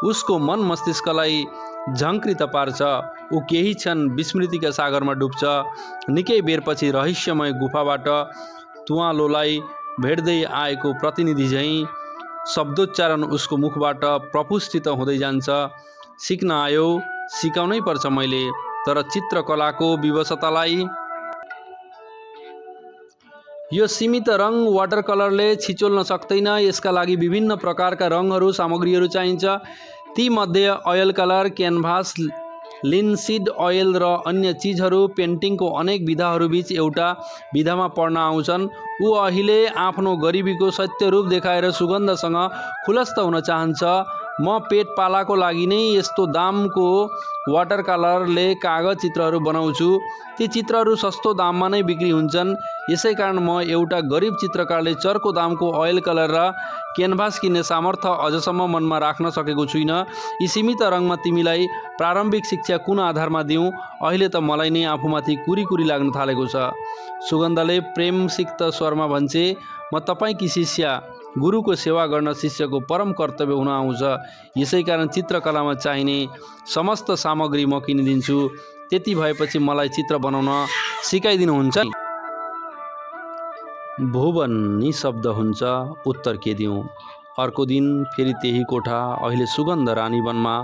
उसको मन मस्तिष्कलाई झङ्कृत पार्छ। ऊ केही क्षण विस्मृतिका सागरमा डुब्छ। निकै बेरपछि रहस्यमय गुफाबाट तुवालोलाई भेट्दै आएको प्रतिनिधि झैँ शब्दोच्चारण उसको मुखबाट प्रफुल्लित हुँदै जान्छ। सिक्न आयो, सिकाउनै पर्छ मैले, तर चित्रकलाको विवशतालाई यो सीमित रङ वाटर कलरले छिचोल्न सक्दैन। यसका लागि विभिन्न प्रकारका रङहरू, सामग्रीहरू चाहिन्छ। ती मध्ये ऑयल कलर, क्यानभास, लिन्सीड ऑयल र अन्य चीजहरू पेन्टिङको अनेक विधाहरूबीच एउटा विधामा पढ्न आउँछन्। ऊ अहिले आफ्नो गरिबीको सत्य रूप देखाएर सुगन्धसँग खुलस्त हुन चाहन्छ। म पेट पालाको लागि नै यस्तो दामको वाटर कलरले कागज चित्रहरू बनाउँछु। ती चित्रहरू सस्तो दाममा नै बिक्री हुन्छन्। यसै कारण म एउटा गरिब चित्रकारले चर्को दामको ऑयल कलर र क्यानभास किन्ने सामर्थ्य अझसम्म मनमा राख्न सकेको छुइनँ। यी सीमित रङमा तिमीलाई प्रारम्भिक शिक्षा कुन आधारमा दिउँ? अहिले त मलाई नै आफूमाथि कुरी लाग्न थालेको छ। सुगन्धले प्रेमसिक्त स्वरमा भन्छे, म तपाईँकी शिष्या। गुरुको सेवा गर्न शिष्यको परम कर्तव्य हुन आउँछ। यसै कारण चित्रकलामा चाहिने समस्त सामग्री म किनिदिन्छु। त्यति भएपछि मलाई चित्र बनाउन सिकाइदिनुहुन्छ नि? भुवन निशब्द हुन्छ। उत्तर के दिउँ? अर्को दिन फेरि त्यही कोठा। अहिले सुगन्ध रानीवनमा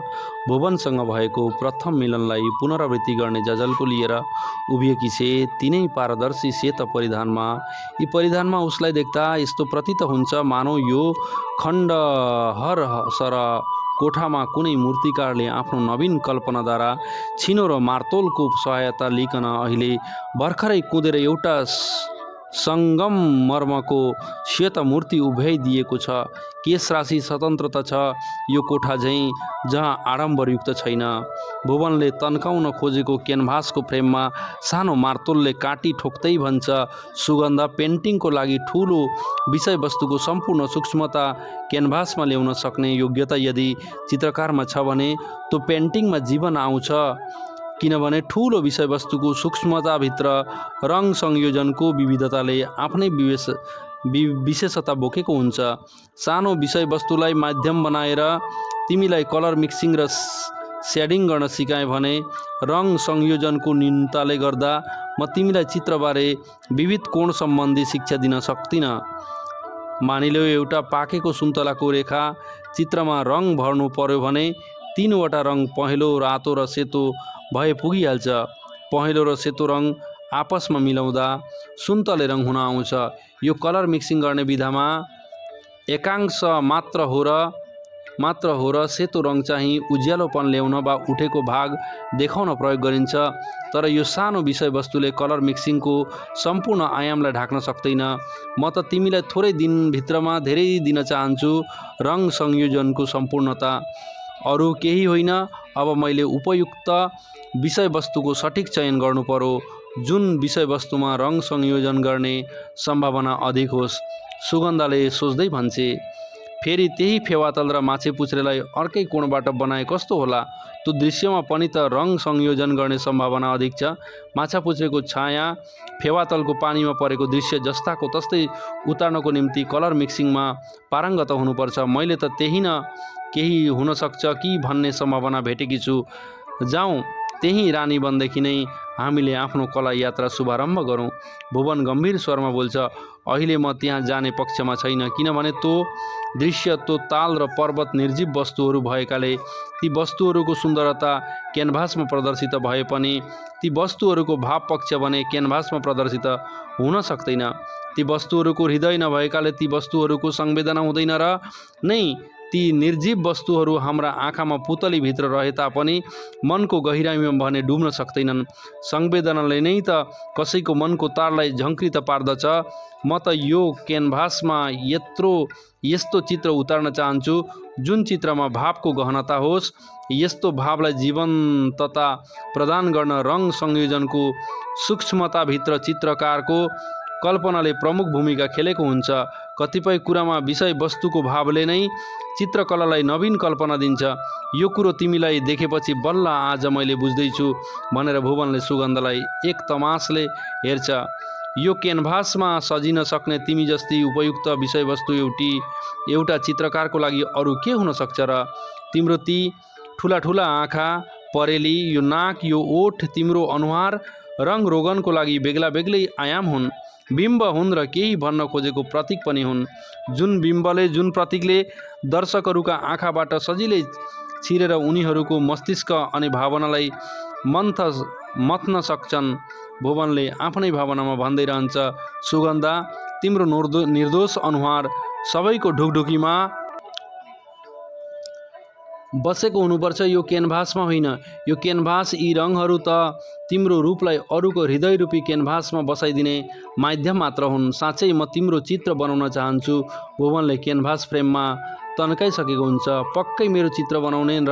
भुवनसँग भएको प्रथम मिलनलाई पुनरावृत्ति गर्ने जजल्को लिएर उभिएकी छे। तिनै पारदर्शी सेत परिधानमा। यी परिधानमा उसलाई देख्दा यस्तो प्रतीत हुन्छ मानौ यो खण्डहर सर कोठामा कुनै मूर्तिकारले आफ्नो नवीन कल्पनाद्वारा छिनो र मार्तोलको सहायता लिकन अहिले भर्खरै कुँदेर एउटा सङ्गमर्मको श्वेत मूर्ति उभ्याइदिएको छ। केश राशि स्वतन्त्रता छ यो कोठा झैँ, जहाँ आडम्बरयुक्त छैन। भुवनले तन्काउन खोजेको क्यानभासको फ्रेममा सानो मार्तोलले काटी ठोक्दै भन्छ, सुगन्ध, पेन्टिङको लागि ठुलो विषयवस्तुको सम्पूर्ण सूक्ष्मता क्यानभासमा ल्याउन सक्ने योग्यता यदि चित्रकारमा छ भने त्यो पेन्टिङमा जीवन आउँछ। किनभने ठुलो विषयवस्तुको सूक्ष्मताभित्र रङ संयोजनको विविधताले आफ्नै विशेषता बोकेको हुन्छ। सानो विषयवस्तुलाई माध्यम बनाएर तिमीलाई कलर मिक्सिङ र सेडिङ गर्न सिकाएँ भने रङ संयोजनको न्यूनताले गर्दा म तिमीलाई चित्रबारे विविध कोण सम्बन्धी शिक्षा दिन सक्दिनँ। मानिलो एउटा पाकेको सुन्तलाको रेखा चित्रमा रङ भर्नु पर्यो भने 3वटा रङ पहेँलो, रातो र सेतो भए पुगिहाल्छ। पहेँलो र सेतो रङ आपसमा मिलाउँदा सुन्तले रङ हुन आउँछ। यो कलर मिक्सिङ गर्ने विधामा एकांश मात्र हो र सेतो रङ चाहिँ उज्यालोपन ल्याउन वा उठेको भाग देखाउन प्रयोग गरिन्छ। तर यो सानो विषयवस्तुले कलर मिक्सिङको सम्पूर्ण आयामलाई ढाक्न सक्दैन। म त तिमीलाई थोरै दिनभित्रमा धेरै दिन चाहन्छु रङ संयोजनको सम्पूर्णता। अरू केही होइन, अब मैले उपयुक्त विषयवस्तुको सठिक चयन गर्नु पर्यो, जुन विषयवस्तुमा रङ संयोजन गर्ने सम्भावना अधिक होस्। सुगन्धले सोच्दै भन्छे, फेरि त्यही फेवातल र माछेपुच्छ्रेलाई अर्कै कोणबाट बनाए कस्तो होला? त्यो दृश्यमा पनि त रङ संयोजन गर्ने सम्भावना अधिक छ। माछापुच्छ्रेको छाया फेवातलको पानीमा परेको दृश्य जस्ताको तस्तै उतार्नको निम्ति कलर मिक्सिङमा पारङ्गत हुनुपर्छ। मैले त त्यही न केही हुन सक्छ कि भन्ने सम्भावना भेटेकी छु। जाउँ, त्यही रानीवनदेखि नै हामीले आफ्नो कला यात्रा शुभारम्भ गरौँ। भुवन गम्भीर स्वरमा बोल्छ, अहिले म त्यहाँ जाने पक्षमा छैन, किनभने त्यो दृश्य, त्यो ताल र पर्वत निर्जीव वस्तुहरू भएकाले ती वस्तुहरूको सुन्दरता क्यानभासमा प्रदर्शित भए पनि ती वस्तुहरूको भाव पक्ष भने क्यानभासमा प्रदर्शित हुन सक्दैन। ती वस्तुहरूको हृदय नभएकाले ती वस्तुहरूको संवेदना हुँदैन र नै ती निर्जीव वस्तुहरू हाम्रा आँखामा पुतलीभित्र रहे तापनि मनको गहिराइमा भने डुब्न सक्दैनन्। संवेदनाले नै त कसैको मनको तारलाई झङ्कृत पार्दछ। म त यो क्यानभासमा यस्तो चित्र उतार्न चाहन्छु जुन चित्रमा भावको गहनता होस्। यस्तो भावलाई जीवन्तता प्रदान गर्न रङ संयोजनको सूक्ष्मताभित्र चित्रकारको कल्पनाले प्रमुख भूमिका खेलेको हुन्छ। कतिपय कुरामा विषय वस्तुको भावले नै चित्रकलालाई नवीन कल्पना दिन्छ। यो कुरो तिमीलाई देखेपछि बल्ल आज मैले बुझ्दैछु भनेर भुवनले सुगन्धालाई एक तमासले हेर्छ। यो क्यानभासमा सजिन सक्ने तिमी जस्ती उपयुक्त विषयवस्तु एउटा चित्रकारको लागि अरू के हुन सक्छ र? तिम्रो ती ठुला ठुला आँखा, परेली, यो नाक, यो ओठ तिम्रो अनुहार रङ रोगनको लागि बेग्ला बेग्लै आयाम हुन्, बिम्ब हुन् र केही भन्न खोजेको प्रतीक पनि हुन्। जुन प्रतीकले दर्शकहरूका आँखाबाट सजिलै छिरेर उनीहरूको मस्तिष्क अनि भावनालाई मथ्न सक्छन्। भुवनले आफ्नै भावनामा भन्दै रहन्छ, सुगन्धा, तिम्रो निर्दोष अनुहार सबैको ढुकढुकीमा बसेको हुनुपर्छ, यो क्यानभासमा होइन। यो क्यानभास, यी रङहरू त तिम्रो रूपलाई अरूको हृदयरूपी क्यानभासमा बसाइदिने माध्यम मात्र हुन्। साँच्चै म तिम्रो चित्र बनाउन चाहन्छु। भुवनले क्यानभास फ्रेममा तन्काइसकेको हुन्छ। पक्कै मेरो चित्र बनाउने र?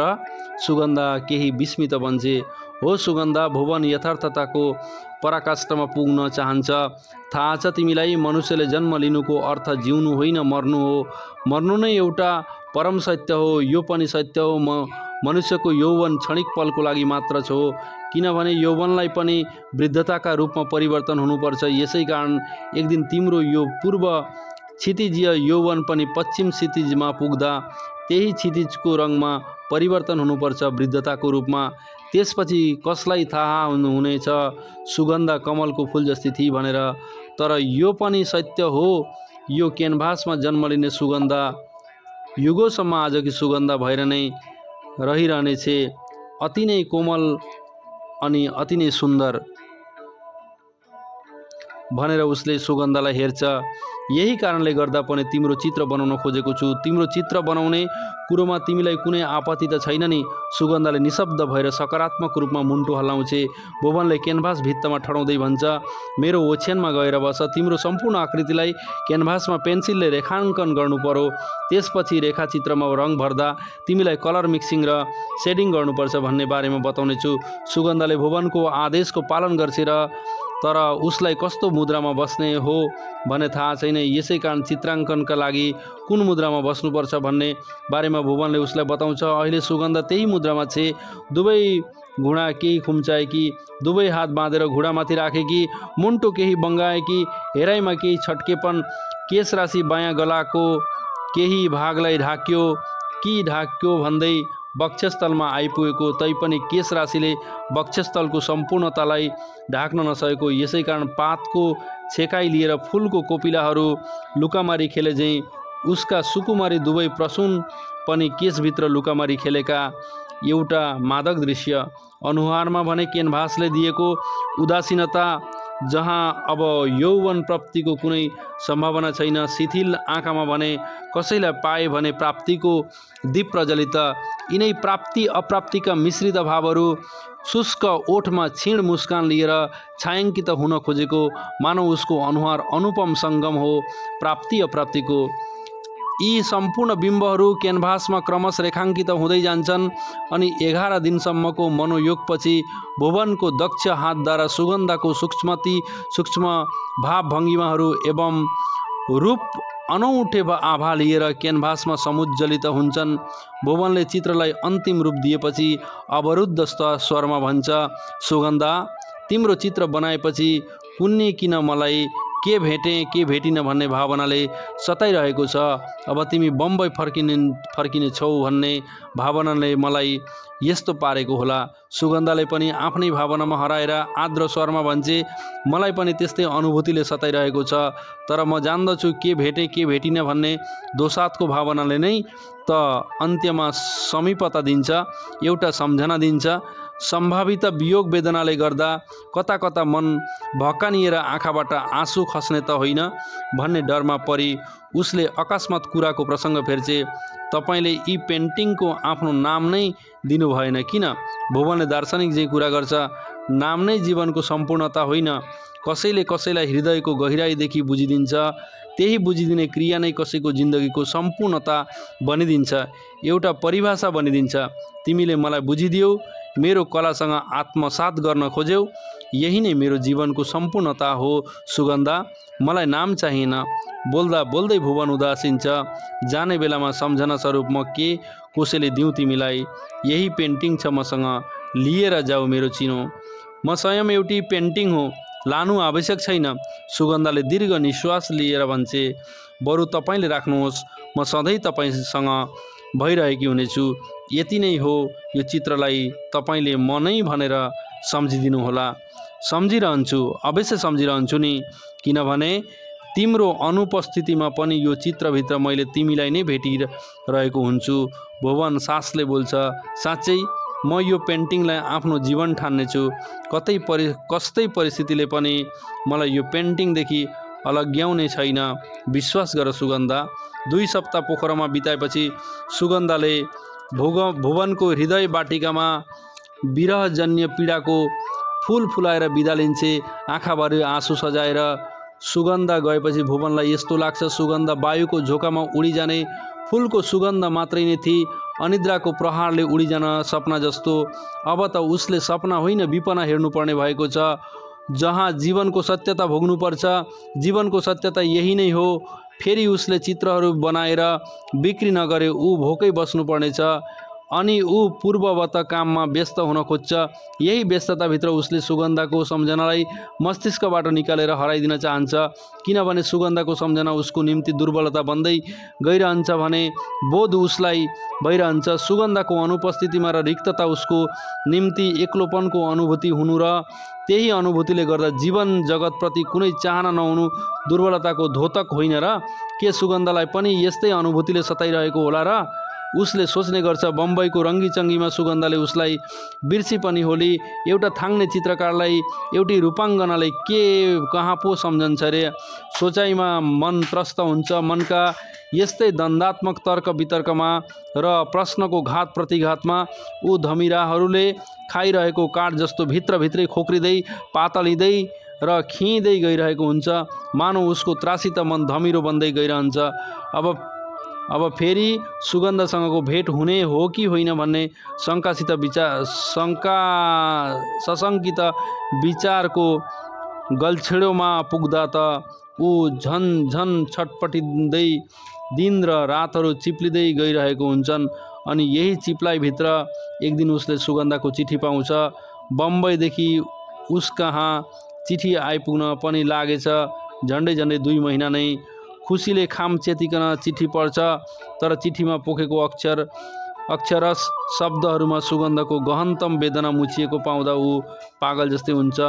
सुगन्धा केही विस्मित बन्छे। हो सुगन्धा, भुवन यथार्थताको पराकाष्ठमा पुग्न चाहन्छ। थाहा छ तिमीलाई, मनुष्यले जन्म लिनुको अर्थ जिउनु होइन, मर्नु हो। मर्नु नै एउटा परम सत्य हो। यो पनि सत्य हो, मनुष्यको यौवन क्षणिक पलको लागि मात्र हो, किनभने यौवनलाई पनि वृद्धताका रूपमा परिवर्तन हुनुपर्छ। यसै कारण एक दिन तिम्रो यो पूर्व क्षितिजीय यौवन पनि पश्चिम क्षितिजमा पुग्दा त्यही क्षितिजको रङमा परिवर्तन हुनुपर्छ, वृद्धताको रूपमा। त्यसपछि कसलाई थाहा हुनेछ सुगन्धा कमलको फूल जस्ती थिई भनेर। तर यो पनि सत्य हो, यो क्यानभासमा जन्म लिने सुगन्धा युगौसम्म आजकी सुगन्धा भएर नै रहिरहनेछ, अति नै कोमल अनि अति नै सुन्दर भनेर उसले सुगन्धालाई हेर्छ। यही कारणले गर्दा पनि तिम्रो चित्र बनाउन खोजेको छु। तिम्रो चित्र बनाउने कुरोमा तिमीलाई कुनै आपत्ति त छैन नि? सुगन्धाले निशब्द भएर सकारात्मक रूपमा मुन्टो हल्लाउँछे। भुवनले क्यानभास भित्तामा ठडाउँदै भन्छ, मेरो ओछ्यानमा गएर बस। तिम्रो सम्पूर्ण आकृतिलाई क्यानभासमा पेन्सिलले रेखाङ्कन गर्नु पर्यो। त्यसपछि रेखाचित्रमा रङ भर्दा तिमीलाई कलर मिक्सिङ र सेडिङ गर्नुपर्छ भन्ने बारेमा बताउनेछु। सुगन्धाले भुवनको आदेशको पालन गर्छ तर उसलाई कस्तो मुद्रामा बस्ने हो भन्ने थाहा छैन। यसै कारण चित्राङ्कनका लागि कुन मुद्रामा बस्नुपर्छ भन्ने बारेमा भुवनले उसलाई बताउँछ। अहिले सुगन्धा त्यही मुद्रामा छे। दुवै घुँडा केही खुम्चाएकी, दुवै हात बाँधेर घुँडामाथि राखेकी, मुन्टो केही बङ्गाएकी, हेराइमा केही छट्केपन, केश राशि बायाँ गलाको केही भागलाई ढाक्यो भन्दै वक्षस्थलमा आइपुगेको, तैपनि केश राशिले वक्षस्थलको सम्पूर्णतालाई ढाक्न नसकेको। यसै कारण पातको छेकाइ लिएर फुलको कोपिलाहरू लुकामारी खेले झैँ उसका सुकुमारी दुवै प्रसून पनि केशभित्र लुकामारी खेलेका, एउटा मादक दृश्य। अनुहारमा भने क्यानभासले दिएको उदासीनता, जहाँ अब यौवन प्राप्तिको कुनै सम्भावना छैन। शिथिल आँखामा भने कसैलाई पाए भने प्राप्तिको दीप प्रज्वलित। यिनै प्राप्ति अप्राप्तिका मिश्रित भावहरू शुष्क ओठमा क्षीण मुस्कान लिएर छायाङ्कित हुन खोजेको, मानव उसको अनुहार अनुपम सङ्गम हो प्राप्ति अप्राप्तिको। यी सम्पूर्ण बिम्बहरू क्यानभासमा क्रमशः रेखाङ्कित हुँदै जान्छन् अनि 11 दिनसम्मको मनोयोगपछि भुवनको दक्ष हातद्वारा सुगन्धाको सूक्ष्म भाव भङ्गिमाहरू एवं रूप अनौठे आभा लिएर क्यानभासमा समुज्जलित हुन्छन्। भुवनले चित्रलाई अन्तिम रूप दिएपछि अवरुद्ध स्वरमा भन्छ, सुगन्धा, तिम्रो चित्र बनाएपछि कुन्नी किन मलाई के भेटेँ के भेटिन भन्ने भावनाले सताइरहेको छ। अब तिमी बम्बई फर्किने छौ भन्ने भावनाले मलाई यस्तो पारेको होला। सुगन्धाले पनि आफ्नै भावनामा हराएर आर्द्र स्वरमा भन्छे, मलाई पनि त्यस्तै अनुभूतिले सताइरहेको छ। तर म जान्दछु के भेटेँ के भेटिन भन्ने दोसाँधको भावनाले नै त अन्त्यमा समीपता दिन्छ, एउटा सम्झना दिन्छ। सम्भावित वियोग वेदनाले गर्दा कता कता मन भक्कानिएर आँखाबाट आँसु खस्ने त होइन भन्ने डरमा परी उसले अकस्मात कुराको प्रसङ्ग फेर्छे। तपाईँले यी पेन्टिङको आफ्नो नाम नै दिनु भएन किन? भुवनले दार्शनिक चाहिँ कुरा गर्छ। नाम नै जीवनको सम्पूर्णता होइन। कसैले कसैलाई हृदयको गहिराईदेखि बुझिदिन्छ, त्यही बुझिदिने क्रिया नै कसैको जिन्दगीको सम्पूर्णता बनिदिन्छ, एउटा परिभाषा बनिदिन्छ। तिमीले मलाई बुझिदियौ, मेरो कलासँग आत्मसात गर्न खोज्यौ, यही नै मेरो जीवनको सम्पूर्णता हो सुगन्धा। मलाई नाम चाहिएन। बोल्दा बोल्दै भुवन उदासिन्छ। जाने बेलामा सम्झना स्वरूप म के कसैले दिउँ तिमीलाई? यही पेन्टिङ छ मसँग, लिएर जाऊ मेरो चिनो। म स्वयं एउटी पेन्टिङ हो, लानु आवश्यक छैन। सुगन्धाले दीर्घ निश्वास लिएर भन्छे, बरु तपाईँले राख्नुहोस्, म सधैँ तपाईँसँग भइरहेकी हुनेछु। यति नै हो, यो चित्रलाई तपाईँले म नै भनेर सम्झिदिनुहोला। सम्झिरहन्छु, अवश्य सम्झिरहन्छु नि, किनभने तिम्रो अनुपस्थितिमा पनि यो चित्रभित्र मैले तिमीलाई नै भेटिरहेको हुन्छु। भुवन सासले बोल्छ, साँच्चै म यो पेन्टिङलाई आफ्नो जीवन ठान्नेछु। कस्तै परिस्थितिले पनि मलाई यो पेन्टिङदेखि अलग्याउने छैन। विश्वास गर सुगन्धा। 2 सप्ताह पोखरामा बिताएपछि सुगन्धाले भुवनको हृदय बाटिकामा विरहजन्य पीडाको फूल फुलाएर बिदा लिन्छे, आँखाभरि आँसु सजाएर। सुगन्धा गएपछि भुवनलाई यस्तो लाग्छ सुगन्धा वायुको झोकामा उडिजाने फूलको सुगन्ध मात्रै नै थिए, अनिद्राको प्रहारले उडिजान सपना जस्तो। अब त उसले सपना होइन विपना हेर्नुपर्ने भएको छ, जहाँ जीवनको सत्यता भोग्नुपर्छ। जीवनको सत्यता यही नै हो। फेरि उसले चित्रहरू बनाएर बिक्री नगरे ऊ भोकै बस्नुपर्नेछ। अनि ऊ पूर्ववत काममा व्यस्त हुन खोज्छ। यही व्यस्तताभित्र उसले सुगन्धाको सम्झनालाई मस्तिष्कबाट निकालेर हराइदिन चाहन्छ, किनभने सुगन्धाको सम्झना उसको निम्ति दुर्बलता बन्दै गइरहन्छ भने बोध उसलाई भइरहन्छ। सुगन्धाको अनुपस्थितिमा र रिक्तता उसको निम्ति एक्लोपनको अनुभूति हुनु र त्यही अनुभूतिले गर्दा जीवन जगतप्रति कुनै चाहना नहुनु दुर्बलताको द्योतक होइन र? के सुगन्धालाई पनि यस्तै अनुभूतिले सताइरहेको होला र? उसले सोच्ने गर्छ। बम्बईको रङ्गीचङ्गीमा सुगन्धाले उसलाई बिर्सी पनि होली। एउटा थाङ्ने चित्रकारलाई एउटी रूपाङ्गनाले के कहाँ पो सम्झन्छ रे? सोचाइमा मन त्रस्त हुन्छ। मनका यस्तै द्वन्द्वात्मक तर्क वितर्कमा र प्रश्नको घात प्रतिघातमा ऊ धमिराहरूले खाइरहेको काठ जस्तो भित्रभित्रै खोक्रिँदै पातलिँदै र खिँदै गइरहेको हुन्छ। मानौ उसको त्रासित मन धमिरो बन्दै गइरहन्छ। अब फेरि सुगन्धासँगको भेट हुने हो कि होइन भन्ने सशङ्कित विचारको गल्छेडोमा पुग्दा त ऊ झन छटपटिँदै दिन र रातहरू चिप्लिँदै गइरहेको हुन्छन्। अनि यही चिप्लाइभित्र एक दिन उसले सुगन्धाको चिठी पाउँछ। बम्बईदेखि उसकहाँ चिठी आइपुग्न पनि लागेछ झन्डै 2 महिना नै। खुसीले खाम चेतिकन चिठी पढ्छ, तर चिठीमा पोखेको अक्षरस शब्दहरूमा सुगन्धको गहनतम वेदना मुछिएको पाउँदा ऊ पागल जस्तै हुन्छ।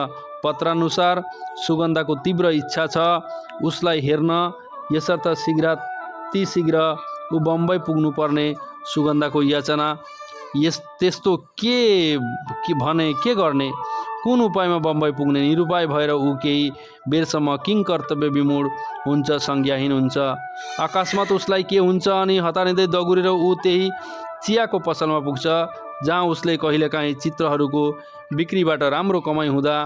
पत्रानुसार सुगन्धाको तीव्र इच्छा छ उसलाई हेर्न, यसर्थ शीघ्र ऊ बम्बई पुग्नुपर्ने। सुगन्धाको याचना त्यस्तो के भने के गर्ने? कुन उपायमा बम्बई पुग्ने? निरुपाय भएर ऊ केही बेरसम्म किंकर्तव्य विमूढ हुन्छ, संज्ञाहीन हुन्छ। अकस्मात उसलाई के हुन्छ अनि हतारिँदै दगुरेर ऊ त्यही चियाको पसलमा पुग्छ, जहाँ उसले कहिलेकाहीँ चित्रहरूको बिक्रीबाट राम्रो कमाइ हुँदा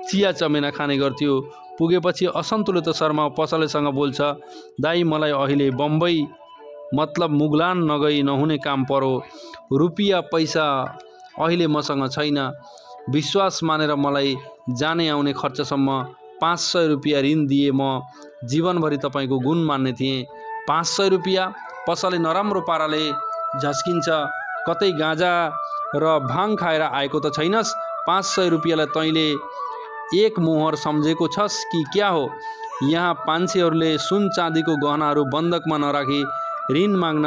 चिया चमेना खाने गर्थ्यो। पुगेपछि असन्तुलित शर्मा पसलेसँग बोल्छ, दाई मलाई अहिले बम्बई मतलब मुगलान नगई नहुने काम पर्यो। रुपियाँ पैसा अहिले मसँग छैन। विश्वास मानेर मलाई जाने आउने खर्चसम्म 500 रुपियाँ ऋण दिए म जीवनभरि तपाईँको गुण मान्ने थिएँ। 500 रुपियाँ? पसले नराम्रो पाराले झस्किन्छ। कतै गाँजा र भाङ खाएर आएको त छैनस्? 500 रुपियाँलाई तैँले एक मोहर सम्झेको छस् कि क्या हो? यहाँ मान्छेहरूले सुन चाँदीको गहनाहरू बन्धकमा नराखी ऋण माग्न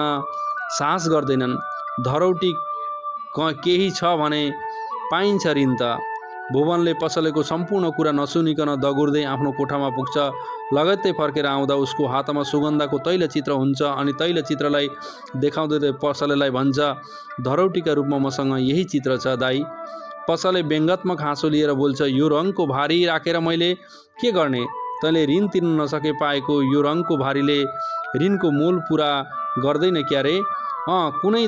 साहस गर्दैनन्। धरौटी केही छ भने पाइन्छ ऋण त। भुवनले पसलेको सम्पूर्ण कुरा नसुनिकन दगुर्दै आफ्नो कोठामा पुग्छ। लगत्तै फर्केर आउँदा उसको हातमा सुगन्धाको तैलचित्र हुन्छ अनि तैलचित्रलाई देखाउँदै पसलेलाई भन्छ, धरौटीका रूपमा मसँग यही चित्र छ दाई। पसले व्यङ्गात्मक हाँसो लिएर बोल्छ, यो रङको भारी राखेर मैले के गर्ने? तैँले ऋण तिर्न नसके पाएको यो रङको भारीले ऋणको मूल पुरा गर्दैन क्या रे? कुनै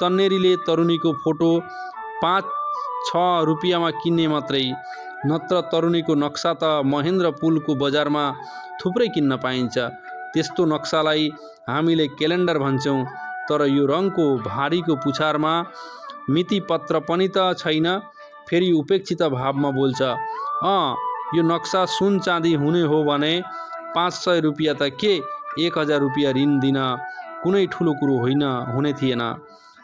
तन्नेरीले तरुणीको फोटो 5-6 रुपियाँमा किन्ने मात्रै, नत्र तरुणीको नक्सा त महेन्द्र पुलको बजारमा थुप्रै किन्न पाइन्छ। त्यस्तो नक्सालाई हामीले क्यालेन्डर भन्छौँ। तर यो रङको भारीको पुछारमा मिति पत्र पनि त छैन। फेरि उपेक्षित भावमा बोल्छ, यो नक्सा सुन चाँदी हुने हो भने 500 रुपियाँ त के 1000 रुपियाँ ऋण दिन कुनै ठुलो कुरो हुने थिएन।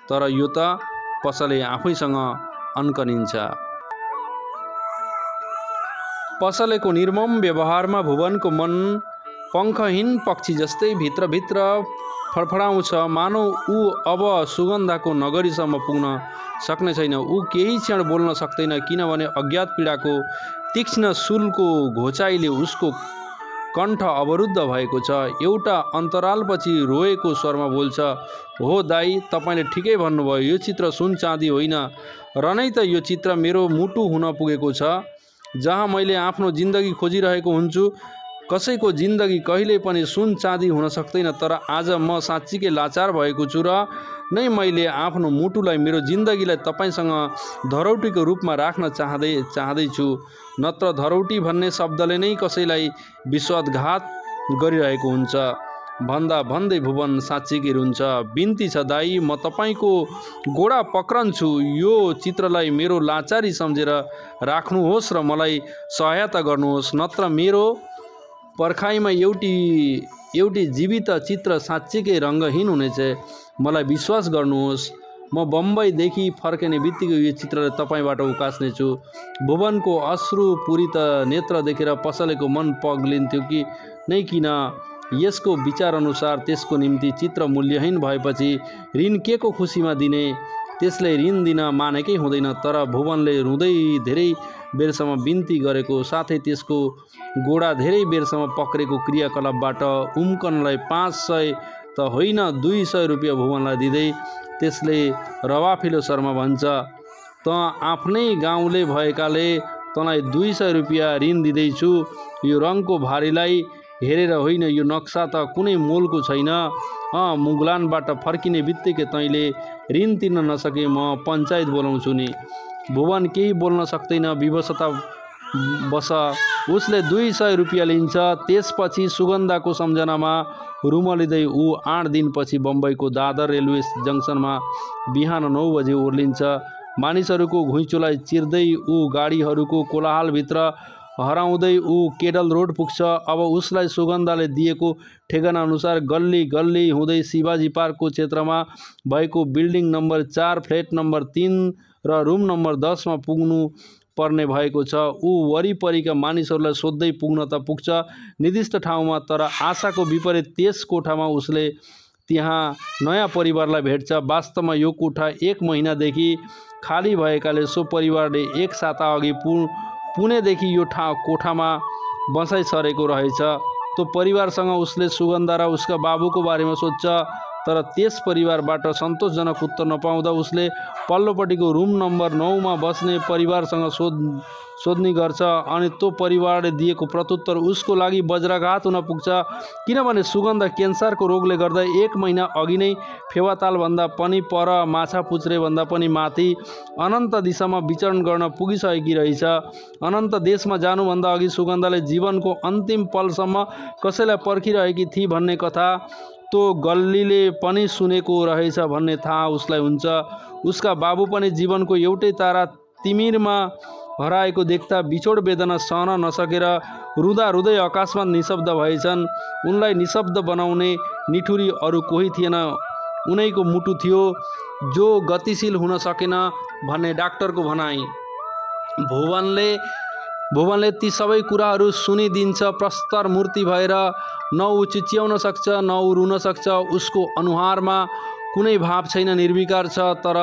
तर यो त पसले आफैसँग अन्कनिन्छ। पसलेको निर्मम व्यवहारमा भुवनको मन पङ्खहीन पक्षी जस्तै भित्रभित्र फडफडाउँछ। मानौ ऊ अब सुगन्धाको नगरीसम्म पुग्न सक्ने छैन। ऊ केही क्षण बोल्न सक्दैन, किनभने अज्ञात पीडाको तीक्ष्ण शूलको घोचाइले उसको कण्ठ अवरुद्ध भएको छ। एउटा अन्तरालपछि रोएको स्वरमा बोल्छ, हो दाई, तपाईँले ठिकै भन्नुभयो। यो चित्र सुन चाँदी होइन, र नै त यो चित्र मेरो मुटु हुन पुगेको छ, जहाँ मैले आफ्नो जिन्दगी खोजिरहेको हुन्छु। कसैको जिन्दगी कहिल्यै पनि सुन चाँदी हुन सक्दैन। तर आज म साँच्चीकै लाचार भएको छु र नै मैले आफ्नो मुटुलाई, मेरो जिन्दगीलाई तपाईँसँग धरौटीको रूपमा राख्न चाहदैछु। नत्र धरौटी भन्ने शब्दले नै कसैलाई विश्वासघात गरिरहेको हुन्छ। भन्दा भन्दै भुवन साँच्चीकै रुन्छ। बिन्ती छ दाई, म तपाईँको गोडा पक्रन्छु। यो चित्रलाई मेरो लाचारी सम्झेर राख्नुहोस् र मलाई सहायता गर्नुहोस्। नत्र मेरो पर्खाइमा एउटी जीवित चित्र साँच्चीकै रङ्गहीन हुनेछ। मलाई विश्वास गर्नुहोस्, म बम्बईदेखि फर्किने बित्तिकै यो चित्रलाई तपाईँबाट उकास्नेछु। भुवनको अश्रुपूरित नेत्र देखेर पसलेको मन पग्लिन्थ्यो कि नै किन। यसको विचारअनुसार त्यसको निम्ति चित्र मूल्यहीन भएपछि ऋण के को खुसीमा दिने? त्यसले ऋण दिन मानेकै हुँदैन। तर भुवनले रुँदै धेरै बेरसम्म बिन्ती गरेको साथै त्यसको गोडा धेरै बेरसम्म पक्रेको क्रियाकलापबाट उम्कनलाई 500 त होइन 200 रुपियाँ भुवनलाई दिँदै त्यसले रवाफिलो स्वरमा भन्छ, त आफ्नै गाउँले भएकाले तँलाई 200 रुपियाँ ऋण दिँदैछु। यो रङको भारीलाई हेरेर होइन, यो नक्सा त कुनै मोलको छैन। मुगलानबाट फर्किने बित्तिकै तैँले ऋण तिर्न नसके म पञ्चायत बोलाउँछु नि। भुवन केही बोल्न सक्दैन। विवशता बस उसले 200 रुपियाँ लिन्छ। त्यसपछि सुगन्धाको सम्झनामा रुमलिँदै ऊ 8 दिनपछि बम्बईको दादर रेलवे जङ्सनमा बिहान 9 बजे ओर्लिन्छ। मानिसहरूको घुइँचोलाई चिर्दै ऊ गाडीहरूको कोलाहलभित्र हराउँदै ऊ केडल रोड पुग्छ। अब उसलाई सुगन्धाले दिएको ठेगाना अनुसार गल्ली गल्ली हुँदै शिवाजी पार्कको क्षेत्रमा भएको बिल्डिङ नम्बर 4, फ्ल्याट नम्बर 3 र रुम नम्बर 10 मा पुग्नु पर्ने भएको छ। ऊ वरिपरिका मानिसहरूलाई सोध्दै पुग्न त पुग्छ निर्दिष्ट ठाउँमा, तर आशाको विपरीत त्यस कोठामा उसले त्यहाँ नयाँ परिवारलाई भेट्छ। वास्तवमा यो कोठा 1 महिनादेखि खाली भएकाले सो परिवारले 1 साता अघि पुणेदेखि यो कोठामा बसाइ सरेको रहेछ। त्यो परिवारसँग उसले सुगन्धा र उसका बाबुको बारेमा सोध्छ, तर त्यस परिवारबाट सन्तोषजनक उत्तर नपाउँदा उसले पल्लोपट्टिको रुम नम्बर 9 मा बस्ने परिवारसँग सोध्ने गर्छ। अनि त्यो परिवारले दिएको प्रत्युत्तर उसको लागि वज्राघात हुन पुग्छ, किनभने सुगन्धा क्यान्सरको रोगले गर्दा 1 महिना अघि नै फेवातालभन्दा पनि पर, माछापुच्छ्रेभन्दा पनि माथि अनन्त दिशामा विचरण गर्न पुगिसकेकी रहेछ। अनन्त देशमा जानुभन्दा अघि सुगन्धाले जीवनको अन्तिम पलसम्म कसैलाई पर्खिरहेकी थिए भन्ने कथा त्यो गल्लीले पनि सुनेको रहेछ भन्ने थाहा उसलाई हुन्छ। उसका बाबु पनि जीवनको एउटै तारा तिमिरमा हराएको देख्दा बिछोड वेदना सहन नसकेर रुँदा रुँदै आकाशमा निशब्द भएछन्। उनलाई निशब्द बनाउने निठुरी अरू कोही थिएन, उनैको मुटु थियो जो गतिशील हुन सकेन भन्ने डाक्टरको भनाइ। भुवनले भुवनले ती सबै कुराहरू सुनिदिन्छ। प्रस्तर मूर्ति भएर न ऊ चिच्याउन सक्छ न ऊ रुन सक्छ। उसको अनुहारमा कुनै भाव छैन, निर्विकार छ। तर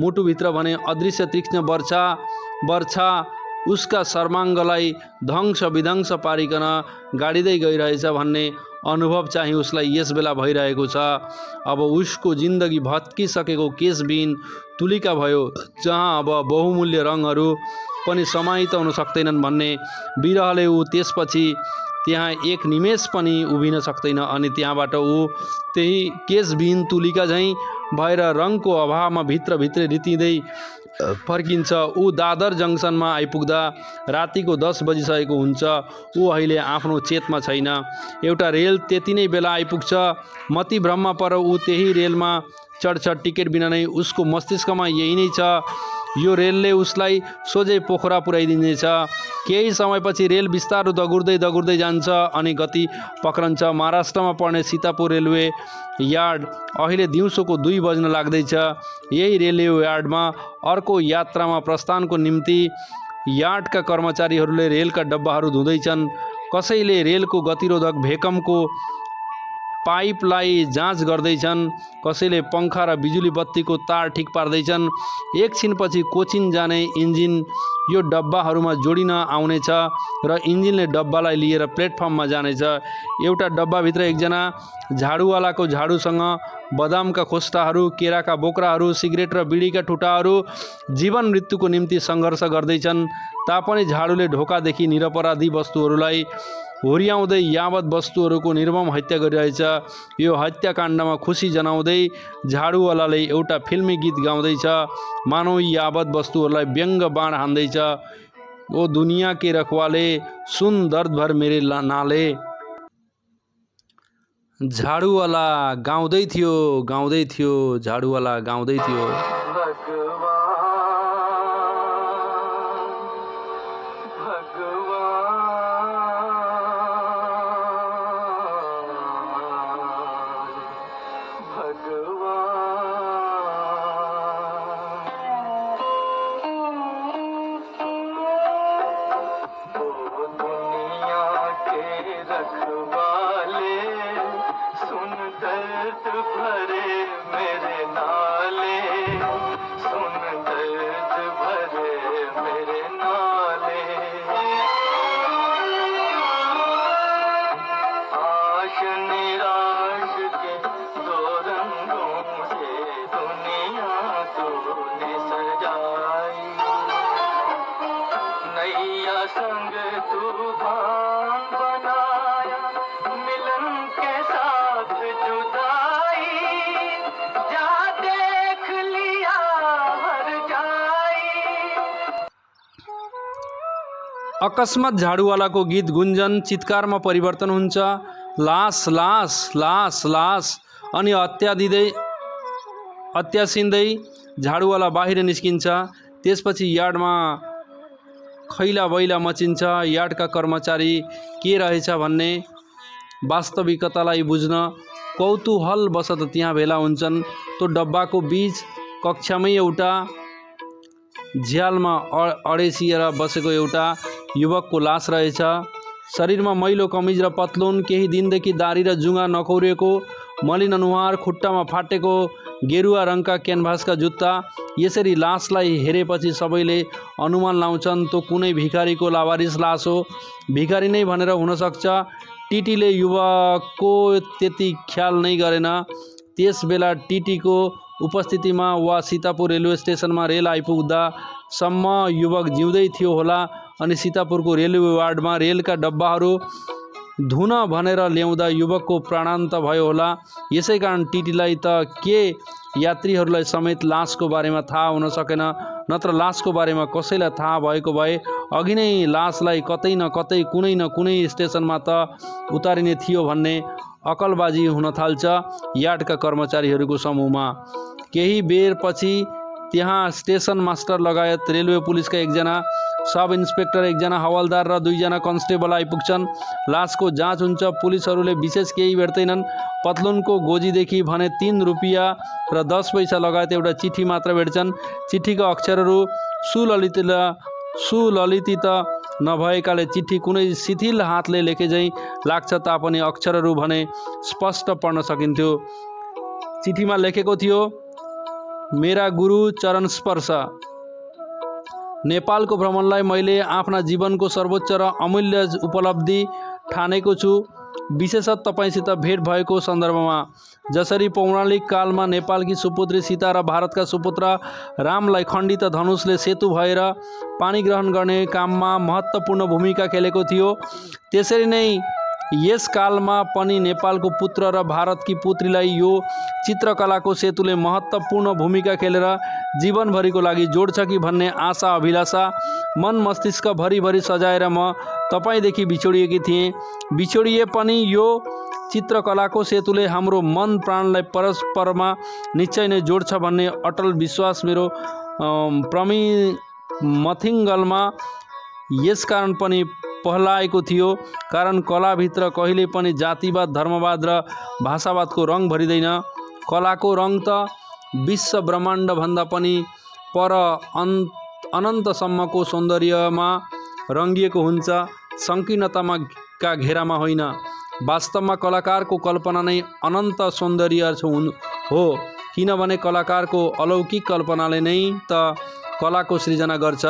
मुटुभित्र भने अदृश्य तीक्ष्ण वर्षा उसका सर्वाङ्गलाई ध्वंस विध्वंस पारिकन गाडिँदै गइरहेछ भन्ने अनुभव चाहिँ उसलाई यस बेला भइरहेको छ। अब उसको जिन्दगी भत्किसकेको केशविहीन तुलिका भयो, जहाँ अब बहुमूल्य रङहरू पनि समाहित हुन सक्दैनन् भन्ने विरहले ऊ त्यसपछि त्यहाँ एक निमेष पनि उभिन सक्दैन। अनि त्यहाँबाट ऊ त्यही केशविहीन तुलिका झैँ भएर रङको अभावमा भित्रभित्रै रितिँदै फर्किन्छ। ऊ दादर जङ्सनमा आइपुग्दा रातिको 10 बजिसकेको हुन्छ। ऊ अहिले आफ्नो चेतमा छैन। एउटा रेल त्यति नै बेला आइपुग्छ। मतिभ्रममा पर ऊ त्यही रेलमा चढ्छ। टिकट बिना नै उसको मस्तिष्कमा यही नै छ, यो रेलले उसलाई सोझै पोखरा पुर्याइदिनेछ। केही समयपछि रेल बिस्तारो दगुर्दै जान्छ अनि गति पक्रन्छ। महाराष्ट्रमा पर्ने सीतापुर रेलवे यार्ड अहिले दिउँसोको 2 बज्न लाग्दैछ। यही रेलवे यार्डमा अर्को यात्रामा प्रस्थानको निम्ति यार्डका कर्मचारीहरूले रेलका डब्बाहरू धुँदैछन्। कसैले रेलको गतिरोधक भेकमको पाइपलाई जाँच गर्दैछन्, कसैले पङ्खा र बिजुली बत्तीको तार ठिक पार्दैछन्। एकछिनपछि कोचिन जाने इन्जिन यो डब्बाहरूमा जोडिन आउनेछ र इन्जिनले डब्बालाई लिएर प्लेटफर्ममा जानेछ। एउटा डब्बाभित्र एकजना झाडुवालाको झाडुसँग बदामका खोस्टाहरू, केराका बोक्राहरू, सिगरेट र बिडीका ठुटाहरू जीवन मृत्युको निम्ति सङ्घर्ष गर्दैछन्। तापनि झाडुले ढोकादेखि निरपराधी वस्तुहरूलाई होर्याउँदै यावत वस्तुहरूको निर्मम हत्या गरिरहेछ। यो हत्याकाण्डमा खुसी जनाउँदै झाडुवालाले एउटा फिल्मी गीत गाउँदैछ, मानौ यावत वस्तुहरूलाई व्यङ्ग बाण हान्दैछ। ओ दुनिया के रखवाले सुन दर्द भर मेरे नाले। झाडुवाला गाउँदै थियो, झाडुवाला गाउँदै थियो। अकस्मात झाडुवालाको गीत गुन्जन चित्कारमा परिवर्तन हुन्छ। लास लास लास लास अनि अत्यासिँदै झाडुवाला बाहिर निस्किन्छ। त्यसपछि यार्डमा खैला बैला मचिन्छ। यार्डका कर्मचारी के रहेछ भन्ने वास्तविकतालाई बुझ्न कौतूहलवशत त्यहाँ भेला हुन्छन्। त्यो डब्बाको बीच कक्षामै एउटा झ्यालमा अडेसिएर बसेको एउटा युवकको लास रहेछ। शरीरमा मैलो कमिज र पतलुन, केही दिनदेखि दारी र जुङ्गा नखौरिएको मलिन अनुहार, खुट्टामा फाटेको गेरुवा रङका क्यानभासका जुत्ता। यसरी लासलाई हेरेपछि सबैले अनुमान लाउँछन् त्यो कुनै भिखारीको लावारिस लास हो। भिखारी नै भनेर हुनसक्छ। टिटीले युवकको त्यति ख्याल नै गरेन। त्यस बेला टिटीको उपस्थितिमा वा सीतापुर रेलवे स्टेसनमा रेल आइपुग्दासम्म युवक जिउँदै थियो होला अनि सीतापुरको रेलवे वार्डमा रेलका डब्बाहरू धुन भनेर ल्याउँदा युवकको प्राणान्त भयो होला। यसै कारण टिटीलाई त के यात्रीहरूलाई समेत लासको बारेमा थाहा हुन सकेन, नत्र लासको बारेमा कसैलाई थाहा भएको भए अघि नै लासलाई कतै न कतै कुनै न कुनै स्टेसनमा त उतारिने थियो भन्ने अकलबाजी हुन थाल्छ यार्डका कर्मचारीहरूको समूहमा। केही बेरपछि त्यहाँ स्टेसन मास्टर लगायत रेलवे पुलिसका एकजना सब इन्सपेक्टर, एकजना हवालदार र 2 जना कन्स्टेबल आइपुग्छन्। लासको जाँच हुन्छ। पुलिसहरूले विशेष केही भेट्दैनन्। पतलुनको गोजीदेखि भने 3 रुपियाँ र 10 पैसा लगायत एउटा चिठी मात्र भेट्छन्। चिठीका अक्षरहरू सुललित नभएकाले चिठी कुनै शिथिल हातले लेखे झैँ लाग्छ तापनि अक्षरहरू भने स्पष्ट पढ्न सकिन्थ्यो। चिठीमा लेखेको थियो, मेरा गुरु चरण स्पर्श। नेपालको भ्रमणलाई मैले आफ्ना जीवनको सर्वोच्च र अमूल्य उपलब्धि ठानेको छु, विशेषतः तपाईँसित भेट भएको सन्दर्भमा। जसरी पौराणिक कालमा नेपालकी सुपुत्री सीता र भारतका सुपुत्र रामलाई खण्डित धनुषले सेतु भएर पानी ग्रहण गर्ने काममा महत्त्वपूर्ण भूमिका खेलेको थियो, त्यसरी नै यस कालमा पनि नेपालको पुत्र र भारतकी पुत्रीलाई यो चित्रकलाको सेतुले महत्त्वपूर्ण भूमिका खेलेर जीवनभरिको लागि जोड्छ कि भन्ने आशा अभिलाषा मन मस्तिष्क भरिभरि सजाएर म तपाईँदेखि बिछोडिएकी थिएँ। बिछोडिए पनि यो चित्रकलाको सेतुले हाम्रो मन प्राणलाई परस्परमा निश्चय नै जोड्छ भन्ने अटल विश्वास मेरो मथिङ्गलमा यसकारण पनि पहलाएको थियो, कारण कलाभित्र कहिले पनि जातिवाद, धर्मवाद र भाषावादको रङ भरिँदैन। कलाको रङ त विश्व ब्रह्माण्ड भन्दा पनि पर अनन्तसम्मको सौन्दर्यमा रङ्गिएको हुन्छ, सङ्कीर्णतामा का घेरामा होइन। वास्तवमा कलाकारको कल्पना नै अनन्त सौन्दर्य हो, किनभने कलाकारको अलौकिक कल्पनाले नै त कलाको सृजना गर्छ।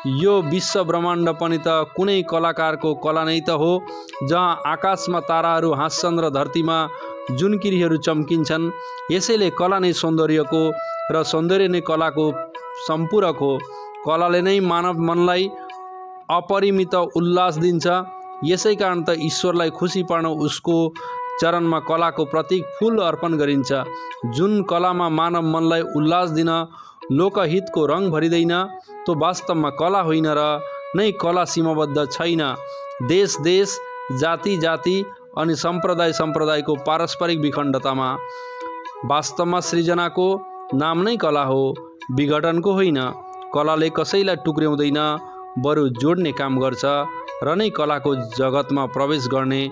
यो विश्व ब्रह्माण्ड पनि त कुनै कलाकारको कला नै त हो, जहाँ आकाशमा ताराहरू हाँस्छन् र धरतीमा जुनकिरीहरू चम्किन्छन्। यसैले कला नै सौन्दर्यको र सौन्दर्य नै कलाको सम्पूरक हो। कलाले नै मानव मनलाई अपरिमित उल्लास दिन्छ। यसै कारण त ईश्वरलाई खुसी पार्न उसको चरणमा कलाको प्रतीक फूल अर्पण गरिन्छ। जुन कलामा मानव मनलाई उल्लास दिन लोकहितको रङ भरिँदैन, तो वास्तवमा कला होइन र नै कला सीमाबद्ध छैन। देश देश, जाति जाति अनि सम्प्रदायको पारस्परिक विखण्डतामा। वास्तवमा सृजनाको नाम नै कला हो, विघटनको होइन। कलाले कसैलाई टुक्र्याउँदैन, बरु जोड्ने काम गर्छ र नै कलाको जगतमा प्रवेश गर्ने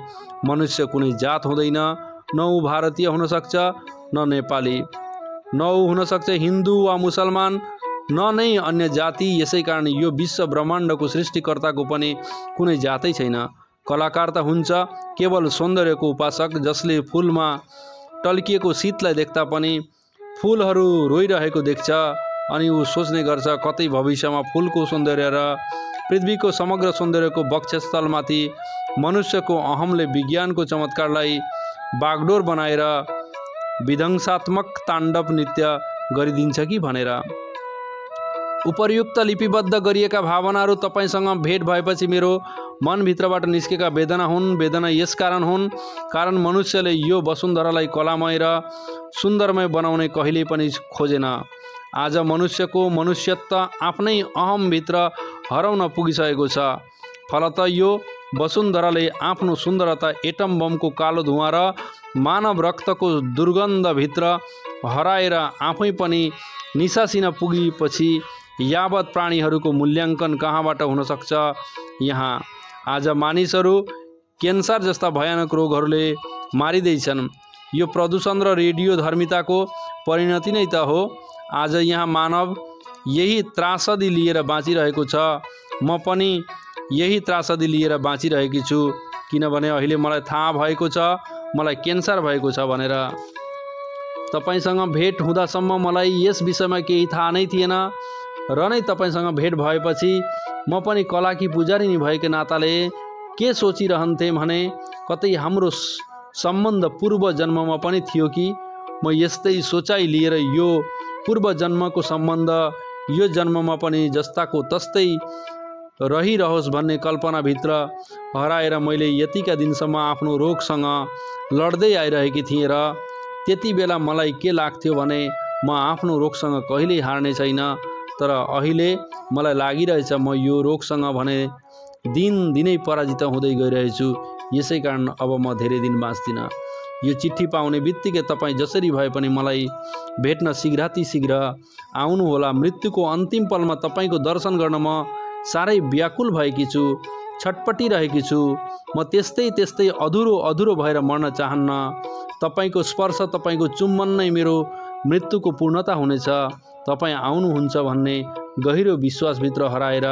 मनुष्य कुनै जात हुँदैन। न ऊ भारतीय हुन सक्छ, न नेपाली, न ऊ हुन सक्छ हिन्दू वा मुसलमान, न नै अन्य जाति। यसै कारण यो विश्व ब्रह्माण्डको सृष्टिकर्ताको पनि कुनै जातै छैन। कलाकार त हुन्छ केवल सौन्दर्यको उपासक, जसले फुलमा टल्किएको शीतलाई देख्दा पनि फुलहरू रोइरहेको देख्छ अनि ऊ सोच्ने गर्छ कतै भविष्यमा फुलको सौन्दर्य र पृथ्वीको समग्र सौन्दर्यको वक्षस्थलमाथि मनुष्यको अहमले विज्ञानको चमत्कारलाई बागडोर बनाएर विध्वंसात्मक ताण्डव नृत्य गरिदिन्छ कि भनेर। उपर्युक्त लिपिबद्ध गरिएका भावनाहरू तपाईँसँग भेट भएपछि मेरो मनभित्रबाट निस्केका वेदना हुन्। वेदना यस कारण हुन् कारण मनुष्यले यो वसुन्धरालाई कलामय र सुन्दरमय बनाउने कहिल्यै पनि खोजेन। आज मनुष्यको मनुष्यत्व आफ्नै अहमभित्र हराउन पुगिसकेको छ। फलत यो वसुन्धराले आफ्नो सुन्दरता एटम बमको कालो धुवाँ र मानव रक्तको दुर्गन्धभित्र हराएर आफै पनि निसासिन पुगेपछि यावत प्राणीहरूको मूल्याङ्कन कहाँबाट हुन सक्छ? यहाँ आज मानिसहरू क्यान्सर जस्ता भयानक रोगहरूले मारिँदैछन्। यो प्रदूषण र रेडियो धर्मिताको परिणति नै त हो। आज यहाँ मानव यही त्रासदी लिएर बाँचिरहेको छ। म पनि यही त्रासदी लिएर बाँचिरहेकी छु, किनभने अहिले मलाई थाहा भएको छ मलाई क्यान्सर भएको छ भनेर। तपाईसँग भेट हुँदासम्म मलाई यस विषयमा केही थाहा नै थिएन र नै तपाईसँग भेट भएपछि म पनि कलाकी पुजारिनी भएको नाताले के सोचिरहन्थेँ भने कतै हाम्रो सम्बन्ध पूर्व जन्ममा पनि थियो कि म यस्तै सोचाइ लिएर यो पूर्व जन्मको सम्बन्ध यो जन्ममा पनि जस्ताको तस्तै रहिरहोस् भन्ने कल्पनाभित्र हराएर मैले यतिका दिनसम्म आफ्नो रोगसँग लड्दै आइरहेकी थिएँ र त्यति बेला मलाई के लाग्थ्यो भने म आफ्नो रोगसँग कहिल्यै हार्ने छैन। तर अहिले मलाई लागिरहेछ म यो रोगसँग भने दिनदिनै पराजित हुँदै गइरहेछु। यसै कारण अब म धेरै दिन बाँच्दिनँ। यो चिठी पाउने बित्तिकै तपाईँ जसरी भए पनि मलाई भेट्न शीघ्रातिशीघ्र आउनुहोला। मृत्युको अन्तिम पलमा तपाईँको दर्शन गर्न म साह्रै व्याकुल भएकी छु, छटपटिरहेकी छु। म त्यस्तै अधुरो भएर मर्न चाहन्न। तपाईँको स्पर्श, तपाईँको चुम्बन नै मेरो मृत्युको पूर्णता हुनेछ। तपाईँ आउनुहुन्छ भन्ने गहिरो विश्वासभित्र हराएर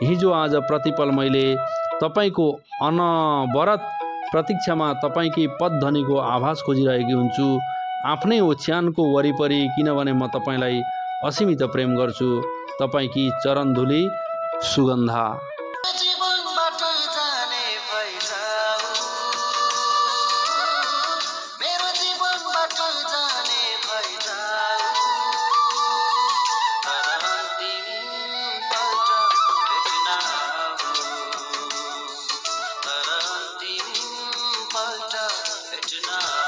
हिजो आज प्रतिपल मैले तपाईँको अनवरत प्रतीक्षामा तपाईँकै पदध्वनिको आभास खोजिरहेकी हुन्छु, आफ्नै ओछ्यानको वरिपरि, किनभने म तपाईँलाई असीमित प्रेम गर्छु। तपाईँकी चरणधुली सुगन्धा। तर अन्तिम पल्ट भेट्न